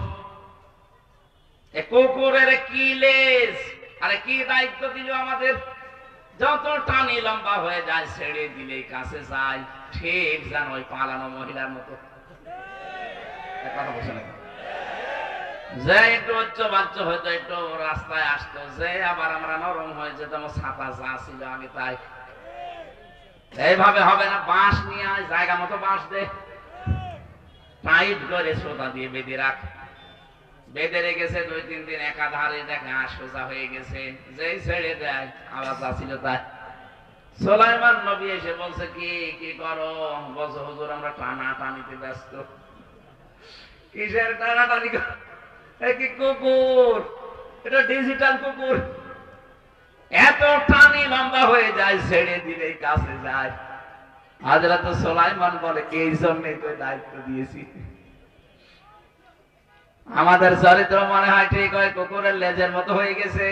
কুকুরের কি লেজ, আরে কি দায়িত্ব দিল আমাদের? যত টানি লম্বা হয়ে যায়, ছেড়ে দিলেই কাছে যায়। ঠিক যেন ওই পালানো মহিলার মতো। কথা বলছে না, যে একটু উচ্চ বাচ্চা হয়তো একটু রাস্তায় আসতো, যে আবার আমরা নরম হয়ে যেতাম, ছাতা যা ছিল আমি তাই। এইভাবে হবে না, বাঁশ নিয়ে আয়, জায়গা মতো বাঁশ দে, টাইট করে সোজা দিয়ে বেঁধে রাখ। বেঁধে রেখেছে 2-3 দিন, একাধারে দেখে সোজা হয়ে গেছে, যেই ছেড়ে দেয় আবার যা ছিল তাই। সুলাইমান নবী এসে বলছে কি কি করো? বলছে হুজুর আমরা টানা টানিতে ব্যস্ত। কিসের টানা টানি? কি কুকুর, এটা ডিজিটাল কুকুর, এত টানি লম্বা হয়ে যায়, ছেড়ে দিলেই কাছে যায়। হযরত সুলাইমান বলে এই জন্যই তো দায়িত্ব দিয়েছি। আমাদের চরিত্র মনে হয় ঠিক ওই কুকুরের লেজের মতো হয়ে গেছে।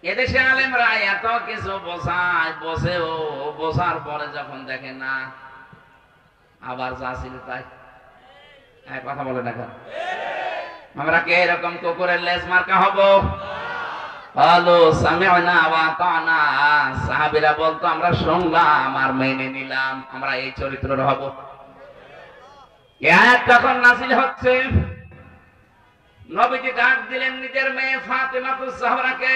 এদেশে আলেমরা এত কিছু বোঝায়, বোঝেও, বোঝার পরে যখন দেখে না আবার যা ছিল তাই। কথা বলে না কেন? আমরা কি এরকম কুকুরের লেজ মার্কা হব? সাহাবীরা বলতো আমরা শুনলাম আর মেনে নিলাম, আমরা এই চরিত্রের হব। তখন নাযিল হচ্ছে, নবীজি ডাক দিলেন নিজের মেয়ে ফাতেমাতুজ জাহরাকে,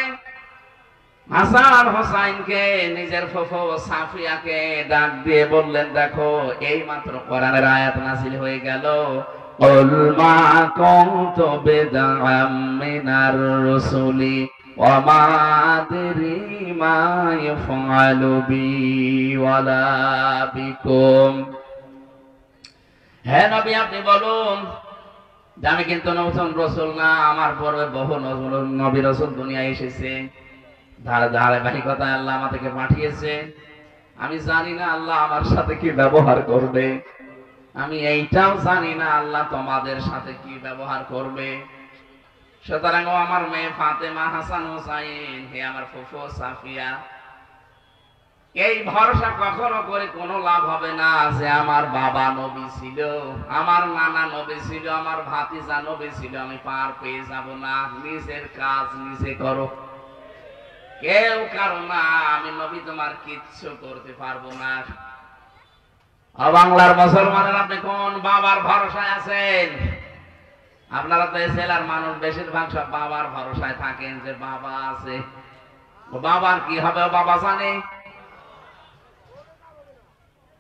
হাসান হোসাইনকে, নিজের ফুফু সাফিয়াকে ডাক দিয়ে বললেন, দেখো এই মাত্র কোরআনের আয়াত নাযিল হয়ে গেল, কুল মা কুনতু বিদআম মিনার রাসূলি ওয়া মা আদরি মা ইফআলু বি ওয়ালা বিকুম। হে নবী, আপনি বলুন যে আমি কিন্তু নতুন রাসূল না, আমার পরে বহু নবী রাসূল দুনিয়ায় এসেছে, ধারাবাহিকতায় আল্লাহ আমাদেরকে পাঠিয়েছে। আমি জানি না আল্লাহ আমার সাথে কি ব্যবহার করবে, আমি এইটাও জানি না আল্লাহ তোমাদের সাথে কি ব্যবহার করবে। সুতরাং ও আমার মেয়ে ফাতেমা, হাসান হোসাইন, হে আমার ফুফু সাফিয়া, এই ভরসা কখনো করে কোনো লাভ হবে না যে আমার বাবা নবী ছিল, আমার নানা নবী ছিল, আমার ভাতিজা নবী ছিল, আমি পার পেয়ে যাব না। নিজের কাজ নিজে করো, কেউ কারো না, আমি নবী তোমার কিচ্ছু করতে পারবো না। বাংলার মুসলমানের আপনি কোন বাবার ভরসায় আছেন? আপনারা তো জেলার মানুষ বেশিরভাগ সব বাবার ভরসায় থাকেন, যে বাবা আছে, বাবার কি হবে বাবা জানে।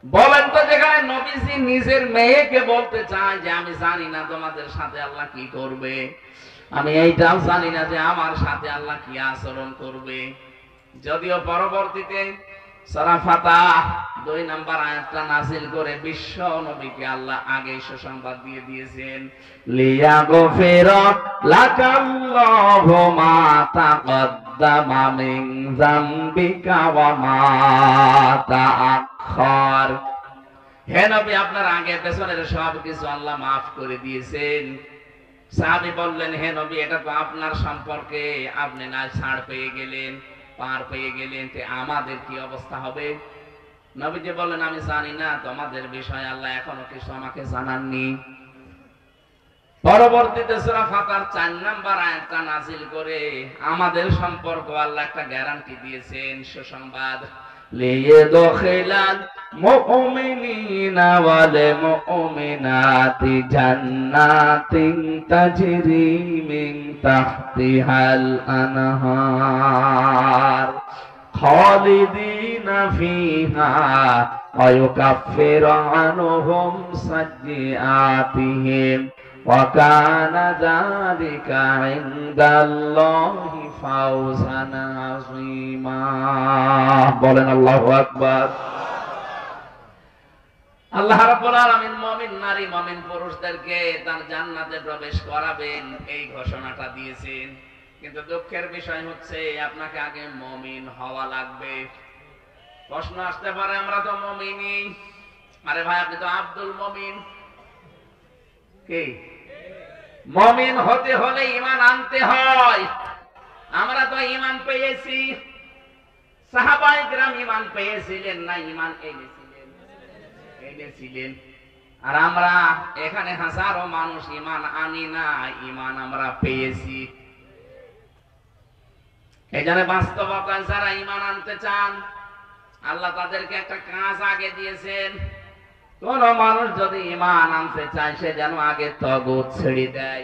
বলেন তো, যেখানে নবীজি নিজের মেয়েকে বলতে চায় যে আমি জানি না তোমাদের সাথে আল্লাহ কি করবে, আমি এইটাও জানি না যে আমার সাথে আল্লাহ কি আচরণ করবে। যদিও পরবর্তীতে সূরা ফাতিহা 2 নম্বর আয়াতটা নাযিল করে বিশ্ব নবীকে আল্লাহ আগে সুসংবাদ দিয়ে দিয়েছেন, লিয়াগফিরা লাকাল্লাহু মা তাকদ্দামা মিন যামবিকা ওয়া মা তাআখার। হে নবী, আপনার আগে পেছনের সব কিছু আল্লাহ মাফ করে দিয়েছেন। সাহাবী বললেন, হে নবী, এটা তো আপনার সম্পর্কে, আপনি না ছাড় পেয়ে গেলেন, পার পেয়ে গেলেন, তে আমাদের কি অবস্থা হবে? নবীজি বললেন, আমি জানি না তোমাদের বিষয়, আল্লাহ এখনো কিছু আমাকে জানাননি। পরবর্তীতে সূরা ফাতিহার 4 নম্বর আয়াতটা নাযিল করে আমাদের সম্পর্ক আল্লাহ একটা গ্যারান্টি দিয়েছেন, সুসংবাদ, লিয়াদখিলাল মুমিনিনা ওয়াল মুমিনাতি জান্নাতিন তাজরি মিন তাহতিহাল আনহার খালিদিনা ফিহা ওয়া ইউকাফিরু আনহুম সাইয়্যাতিহিম ওয়া কানা যালিকা ইনদাল্লাহি ফাওজান আযীমা। বলেন আল্লাহু আকবার। আল্লাহ রাব্বুল আলামিন মুমিন নারী মুমিন পুরুষদেরকে তার জান্নাতে প্রবেশ করাবেন, এই ঘোষণাটা দিয়েছেন। কিন্তু দুঃখের বিষয় হচ্ছে আপনাকে আগে মুমিন হওয়া লাগবে। প্রশ্ন আসতে পারে, আমরা তো মুমিনই, আরে ভাই আপনি তো আব্দুল মুমিন। কি মুমিন হতে হলে ঈমান আনতে হয়। আমরা তো ঈমান পেয়েছি, সাহাবায়ে কেরাম ঈমান পেয়েছিলেন না, ঈমান এনেছিলেন। আর আমরা এখানে হাজারো মানুষ ঈমান আনি না, ঈমান আমরা পেয়েছি। এই জন্য বাস্তবতায় যারা ঈমান আনতে চান, আল্লাহ তাদেরকে একটা কাজ আগে দিয়েছেন। কোন মানুষ যদি ঈমান আনতে চায়, সে যেন আগে তাগুত ছেড়ে দেয়।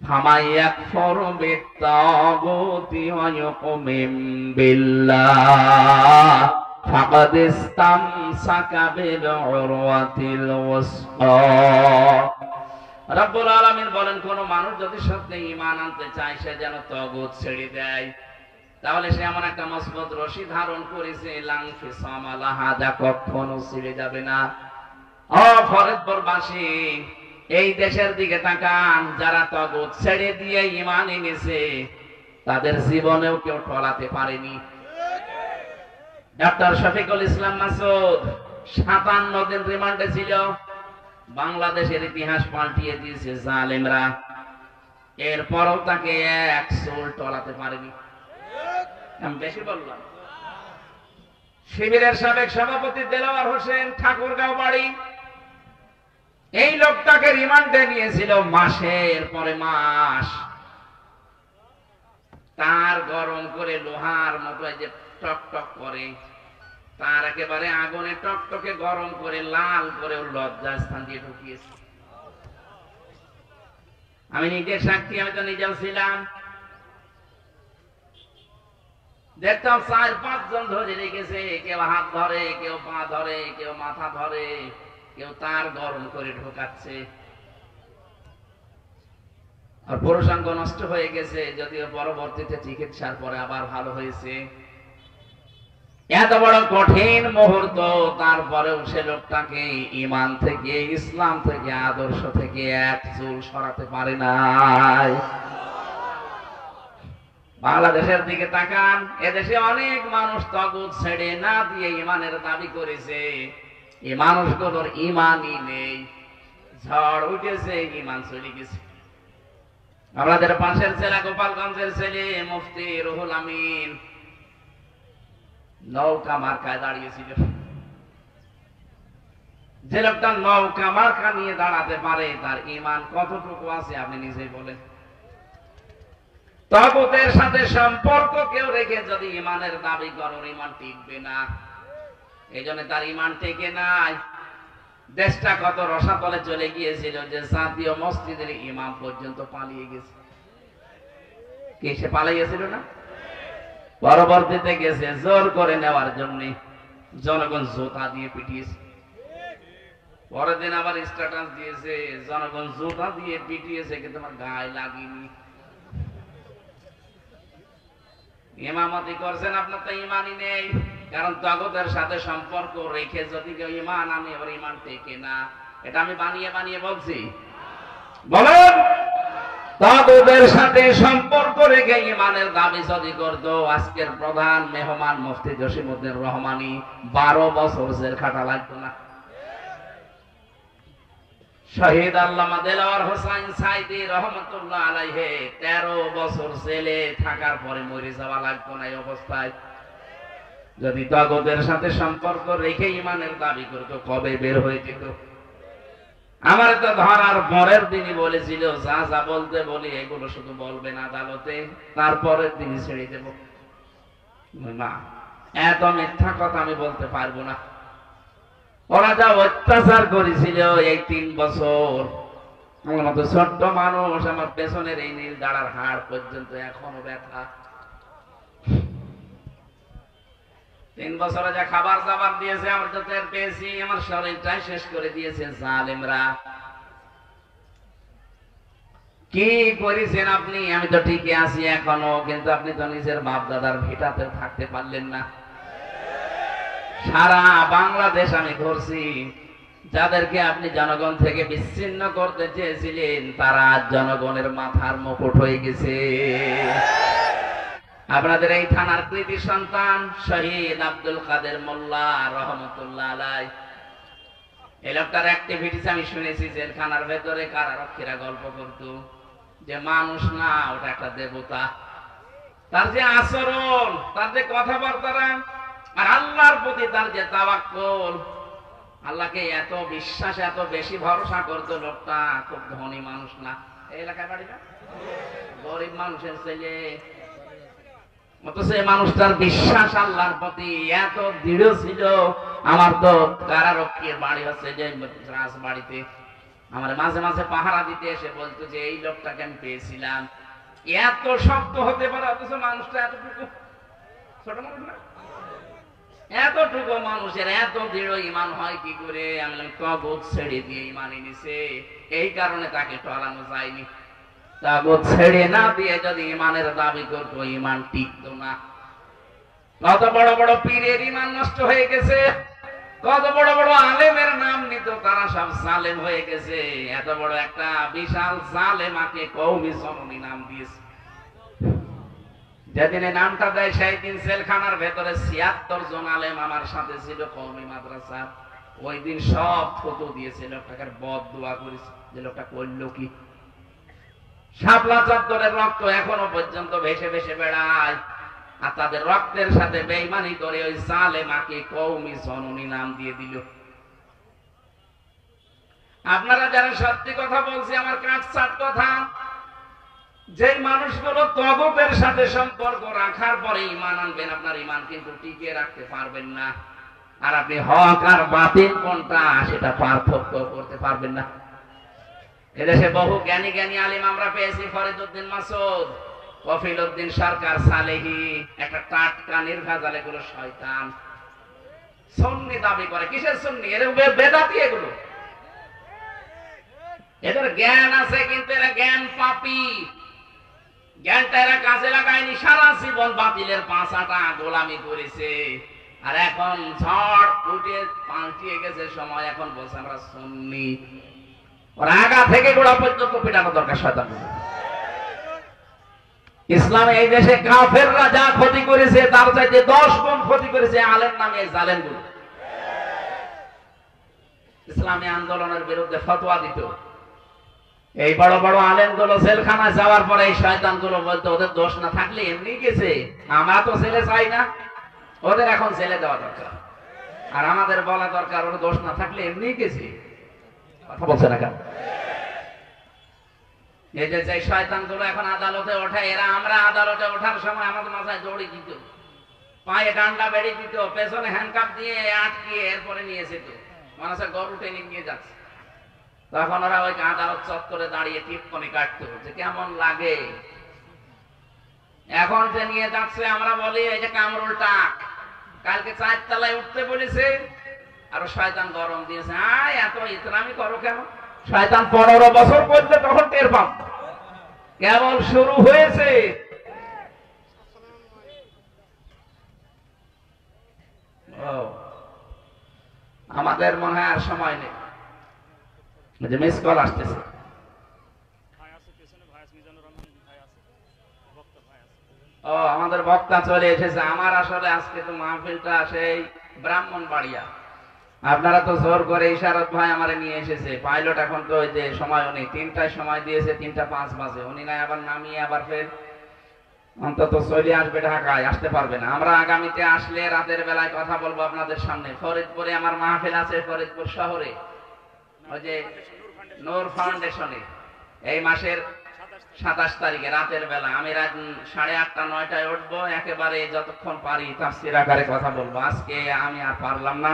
ফামাইয়াকফুরু বিত-তাগুতি ওয়া ইউমিন বিল্লাহ ফাকাদ ইসতামসাকা বিল উরওয়াতিল ওয়াসকা। রব্বুল আলামিন বলেন, কোন মানুষ যদি সত্যি ঈমান আনতে চায়, সে যেন তাগুত ছেড়ে দেয়। তাহলে সে এমন একটা মজবুত রশি ধারণ করেছে, লাংফিসামা লাহা, যা কখনো ছিঁড়ে যাবে না। ও ফরিদপুরবাসী, এই দেশের দিকে তাকান, যারা তাগুত ছেড়ে দিয়ে ঈমান এনেছে, তাদের জীবনেও কেউ টলাতে পারেনি। ডক্টর শফিকুল ইসলাম মাসুদ 57 দিন রিমান্ডে ছিল। বাংলাদেশের ইতিহাস পাল্টিয়ে দিয়েছে জালেমরা, এরপরও তাকে এক চুল টলাতে পারেনি। আমি বেশি বললাম। শিবিরের সাবেক সভাপতি দেলোয়ার হোসেন, ঠাকুরগাঁও বাড়ি। এই লোকটাকে রিমান্ডে নিয়েছিল মাসের পরে মাস। তার গরম করে লোহার মতো যে টক টক করে, তার একেবারে আগুনে টকটকে গরম করে লাল করে লজ্জাস্থান দিয়ে ঢুকিয়েছে। আমি নিজের সাক্ষী, আমি তো নিজেও ছিলাম। দেখতাম 4-5 জন ধরে রেখেছে, কেউ হাত ধরে, কেউ পা ধরে, কেউ মাথা ধরে, কেউ তার গরম করে ঢোকাচ্ছে। আর পুরুষাঙ্গ নষ্ট হয়ে গেছে, যদিও পরবর্তীতে চিকিৎসার পরে আবার ভালো হয়েছে। এত বড় কঠিন মুহূর্ত, তারপরেও সে লোকটাকে ঈমান থেকে, ইসলাম থেকে, আদর্শ থেকে এক চুল সরাতে পারে নাই। বাংলাদেশের দিকে তাকান, এদেশে অনেক মানুষ তাগুত ছেড়ে না দিয়ে ঈমানের দাবি করেছে। এই মানুষগুলোর ঈমানই নেই, ঝড় উঠেছে, ঈমান চলে গেছে। আমাদের পাশের জেলা গোপালগঞ্জের ছেলে মুফতি রুহুল আমিন নৌকা মার্কায় দাঁড়িয়েছিল। যে লোকটা নৌকা মার্কা নিয়ে দাঁড়াতে পারে, তার ঈমান কতটুকু আছে আপনি নিজেই বলেন। তাগুতের সাথে সম্পর্ক কেউ রেখে যদি ঈমানের দাবি করো, ঈমান টিকবে না। এই জন্য তার ঈমান টিকে নাই। দেশটা কত রসাতলে চলে গিয়েছিল যে জাতীয় মসজিদের ইমাম পর্যন্ত পালিয়ে গেছে। কে সে পালিয়েছিল না? পরবর্তীতে গেছে জোর করে নেওয়ার জন্য, জনগণ জুতা দিয়ে পিটিয়েছে। পরের দিন আবার স্ট্যাটাস দিয়েছে, জনগণ জুতা দিয়ে পিটিয়েছে কিন্তু আমার গায়ে লাগেনি। ইমামতি করছেন, আপনার তো ঈমানই নেই। কারণ তাগুতের সাথে সম্পর্ক রেখে যদি কেউ ঈমান আনে, এবার ঈমান টেকে না। এটা আমি বানিয়ে বানিয়ে বলছি? বলেন, তাগুতের সাথে সম্পর্ক রেখে ঈমানের দাবি যদি করতো, আজকের প্রধান মেহমান মুফতি জসিমউদ্দিন রহমানী 12 বছর জেল খাটা লাগতো না। শহীদ আল্লামা দেলোয়ার হোসেন সাইদি রহমতুল্লাহ আলাইহি 13 বছর জেলে থাকার পরে মরে যাওয়া লাগতো না। এই অবস্থায় যদি তাগুতের সাথে সম্পর্ক রেখে ঈমানের দাবি করতো, কবে বের হয়ে যেত। আমার তো ধরার পরের দিনই বলেছিল, যা যা বলতে বলি এগুলো শুধু বলবেন আদালতে, তারপরের দিনই ছেড়ে দেব। না, এত মিথ্যা কথা আমি বলতে পারবো না। ওরা যা অত্যাচার করেছিল এই 3 বছর, আমার মতো ছোট্ট মানুষ, আমার পেছনের এই নীল দাঁড়ার হাড় পর্যন্ত এখনো ব্যথা। 3 বছরে যা খাবার দাবার দিয়েছে, আমার তো টের পেয়েছি, আমার শরীরটাই শেষ করে দিয়েছে জালেমরা। কি করেছেন আপনি? আমি তো ঠিকই আছি এখনো, কিন্তু আপনি তো নিজের বাপ দাদার ভিটাতে থাকতে পারলেন না। সারা বাংলাদেশ আমি ঘুরছি, যাদেরকে আপনি জনগণ থেকে বিচ্ছিন্ন করতে চেয়েছিলেন, তারা আজ জনগণের মাথার মুকুট হয়ে গেছে। আপনাদের এই থানার কৃতি সন্তান শহীদ আব্দুল কাদের মোল্লা রহমতুল্লাহ আলাই, এই লোকটার অ্যাক্টিভিটিস আমি শুনেছি। জেলখানার ভেতরে কারারক্ষীরা গল্প করত যে মানুষ না, ওটা একটা দেবতা। তার যে আচরণ, তার যে কথাবার্তা, আর আল্লাহর প্রতি তার যে তাওয়াক্কুল, আল্লাহকে এত বিশ্বাস, এত বেশি ভরসা করতো লোকটা। খুব ধনী মানুষ না, এই এলাকায় বাড়ি না, গরিব মানুষের ছেলে। অথচ এই মানুষটার বিশ্বাস আল্লাহর প্রতি এত দৃঢ় ছিল। আমার তো কারারক্ষীর বাড়ি হচ্ছে যে রাজবাড়িতে, আমার মাঝে মাঝে পাহারা দিতে এসে বলতো যে এই লোকটাকে আমি পেয়েছিলাম। এত শক্ত হতে পারে, অথচ মানুষটা এতটুকু ছোট মানুষ না। এতটুকু মানুষের এত দৃঢ় ঈমান হয় কি করে? আমি তাগুত ছেড়ে দিয়ে ঈমান এনেছে, এই কারণে তাকে টলানো যায়নি। তাগুত ছেড়ে না দিয়ে যদি ঈমানের দাবি করতো, ঈমান টিকতো না। কত বড় বড় পীরের ঈমান নষ্ট হয়ে গেছে, কত বড় বড় আলেমের নাম নিত, তারা সব জালেম হয়ে গেছে। এত বড় একটা বিশাল জালেমাকে কওমি জননী নাম দিয়েছে। যেদিন নামটা দেয় সেই দিন জেলখানার ভেতরে 76 জন আলেম আমার সাথে ছিল কওমি মাদ্রাসা। ওই দিন সব ফটো দিয়েছে, লোকটাকে বদদুয়া করেছে যে লোকটা করলো কি। শাপলা চত্বরের রক্ত এখনো পর্যন্ত ভেসে ভেসে বেড়ায়। আর তাদের রক্তের সাথে বেঈমানি করে ওই জালেমাকে কওমি জননী নাম দিয়ে দিল। আপনারা যারা সত্যি কথা বলছি, আমার কাটছাট কথা, যে মানুষগুলো তগুতের সাথে সম্পর্ক রাখার পরে ঈমান আনবেন, আপনার ঈমান কিন্তু টিকিয়ে রাখতে পারবেন না। আর আপনি হক আর বাতিল কোনটা সেটা পার্থক্য করতে পারবেন না। এদেশে বহু জ্ঞানী জ্ঞানী আলিম আমরা পেয়েছি, ফরিদউদ্দিন মাসুদ, কফিল উদ্দিন সরকার সালেহি, একটা টাটকা নির্ভেজাল, এগুলো শয়তান, সুন্নি দাবি করে। কিসের সুন্নি? এর বেদাতি এগুলো। এদের জ্ঞান আছে কিন্তু এরা জ্ঞান পাপী। জ্ঞানটা এরা কাজে লাগায়নি, সারা জীবন বাতিলের পাঁচাটা গোলামি করেছে। আর এখন ঝড় উঠে পাল্টিয়ে গেছে সময়, এখন বলছে আমরা সুন্নি। ওরা আগা থেকে গোড়া পর্যন্ত পেটানো দরকার শয়তান। ইসলামে এই দেশে কাফেররা যা ক্ষতি করেছে তার চাইতে 10 গুণ ক্ষতি করেছে আলেম নামে জালেমগুলো। ইসলামী আন্দোলনের বিরুদ্ধে ফতোয়া দিত, এই বড় বড় আলেমগুলো জেলখানায় যাওয়ার পরে এই শয়তানগুলো বলতো ওদের দোষ না থাকলে এমনি গেছে, আমরা তো জেলে চাই না, ওদের এখন জেলে দেওয়া দরকার। আর আমাদের বলা দরকার ওর দোষ না থাকলে এমনি গেছে। কথা বলছে না কেন? এই যে শয়তানগুলো এখন আদালতে ওঠে, এরা আমরা আদালতে ওঠার সময় আমাদের মাথায় দড়ি দিত, পায়ে ডান্ডা বেড়ে দিত, পেছনে হ্যান্ডকাপ দিয়ে আটকিয়ে এরপরে নিয়ে যেত, মানুষে গরু টেনে নিয়ে যাচ্ছে। তখন ওরা ওই আদালত চত্বরে দাঁড়িয়ে টিপ্পনি কাটতো যে কেমন লাগে। এখন যে নিয়ে যাচ্ছে আমরা বলি এই যে কামরুল টাক, কালকে 4 তলায় উঠতে বলেছে, আর শয়তান গরম দিয়েছে, আয় এত ইসলামি করো কেন? শয়তান 15 বছর পর্যন্ত তখন টের পাম, কেবল শুরু হয়েছে। আমাদের মনে হয় আর সময় নেই, যে মিস কল আসতেছে। ও আমাদের বক্তা চলে এসেছে। আমার আসলে আজকে তো মাহফিলটা সেই ব্রাহ্মণবাড়িয়া, আপনারা তো জোর করে ইশারত ভাই আমারে নিয়ে এসেছে। পাইলট এখন তো ওই যে সময় উনি 3টায় সময় দিয়েছে, 3:05 বাজে, উনি নাই আবার নামিয়ে আবার ফের অন্তত চলে আসবে ঢাকায়, আসতে পারবে না। আমরা আগামীতে আসলে রাতের বেলায় কথা বলবো আপনাদের সামনে। ফরিদপুরে আমার মাহফিল আছে, ফরিদপুর শহরে, ওই যে নূর ফাউন্ডেশনে, এই মাসের 27 তারিখে রাতের বেলা। আমি রাত 8:30 9টায় উঠবো, একেবারে যতক্ষণ পারি তাফসীর আকারে কথা বলবো। আজকে আমি আর পারলাম না,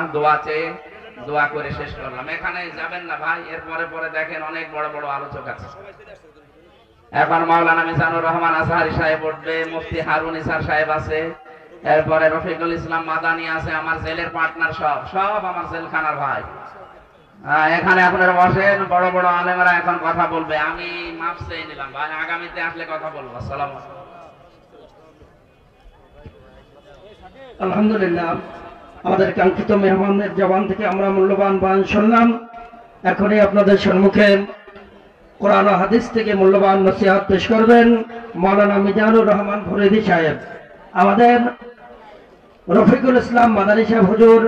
দোয়া করে শেষ করলাম। এখানে যাবেন না ভাই, এরপরে পরে দেখেন অনেক বড় বড় আলোচক আছে। এখন মাওলানা মিজানুর রহমান আজহারি সাহেব উঠবে, মুফতি হারুন ইসার সাহেব আছে, এরপরে রফিকুল ইসলাম মাদানী আছে, আমার জেলের পার্টনার, সব আমার জেলখানার ভাই। এখানে আপনারা বসেন, বড় বড় আলেমরা এখন কথা বলবে। আমি মাফ চেয়ে নিলাম ভাই, আগামীতে আসলে কথা বলবো। আসসালামু আলাইকুম। আলহামদুলিল্লাহ, আমাদের কাঙ্ক্ষিত মেহমানের জবান থেকে আমরা মূল্যবান বয়ান শুনলাম। এখনই আপনাদের সম্মুখে কোরআন ও হাদিস থেকে মূল্যবান নসিহত পেশ করবেন মাওলানা মিজানুর রহমান ফরিদী সাহেব। আমাদের রফিকুল ইসলাম মাদানী সাহেব হুজুর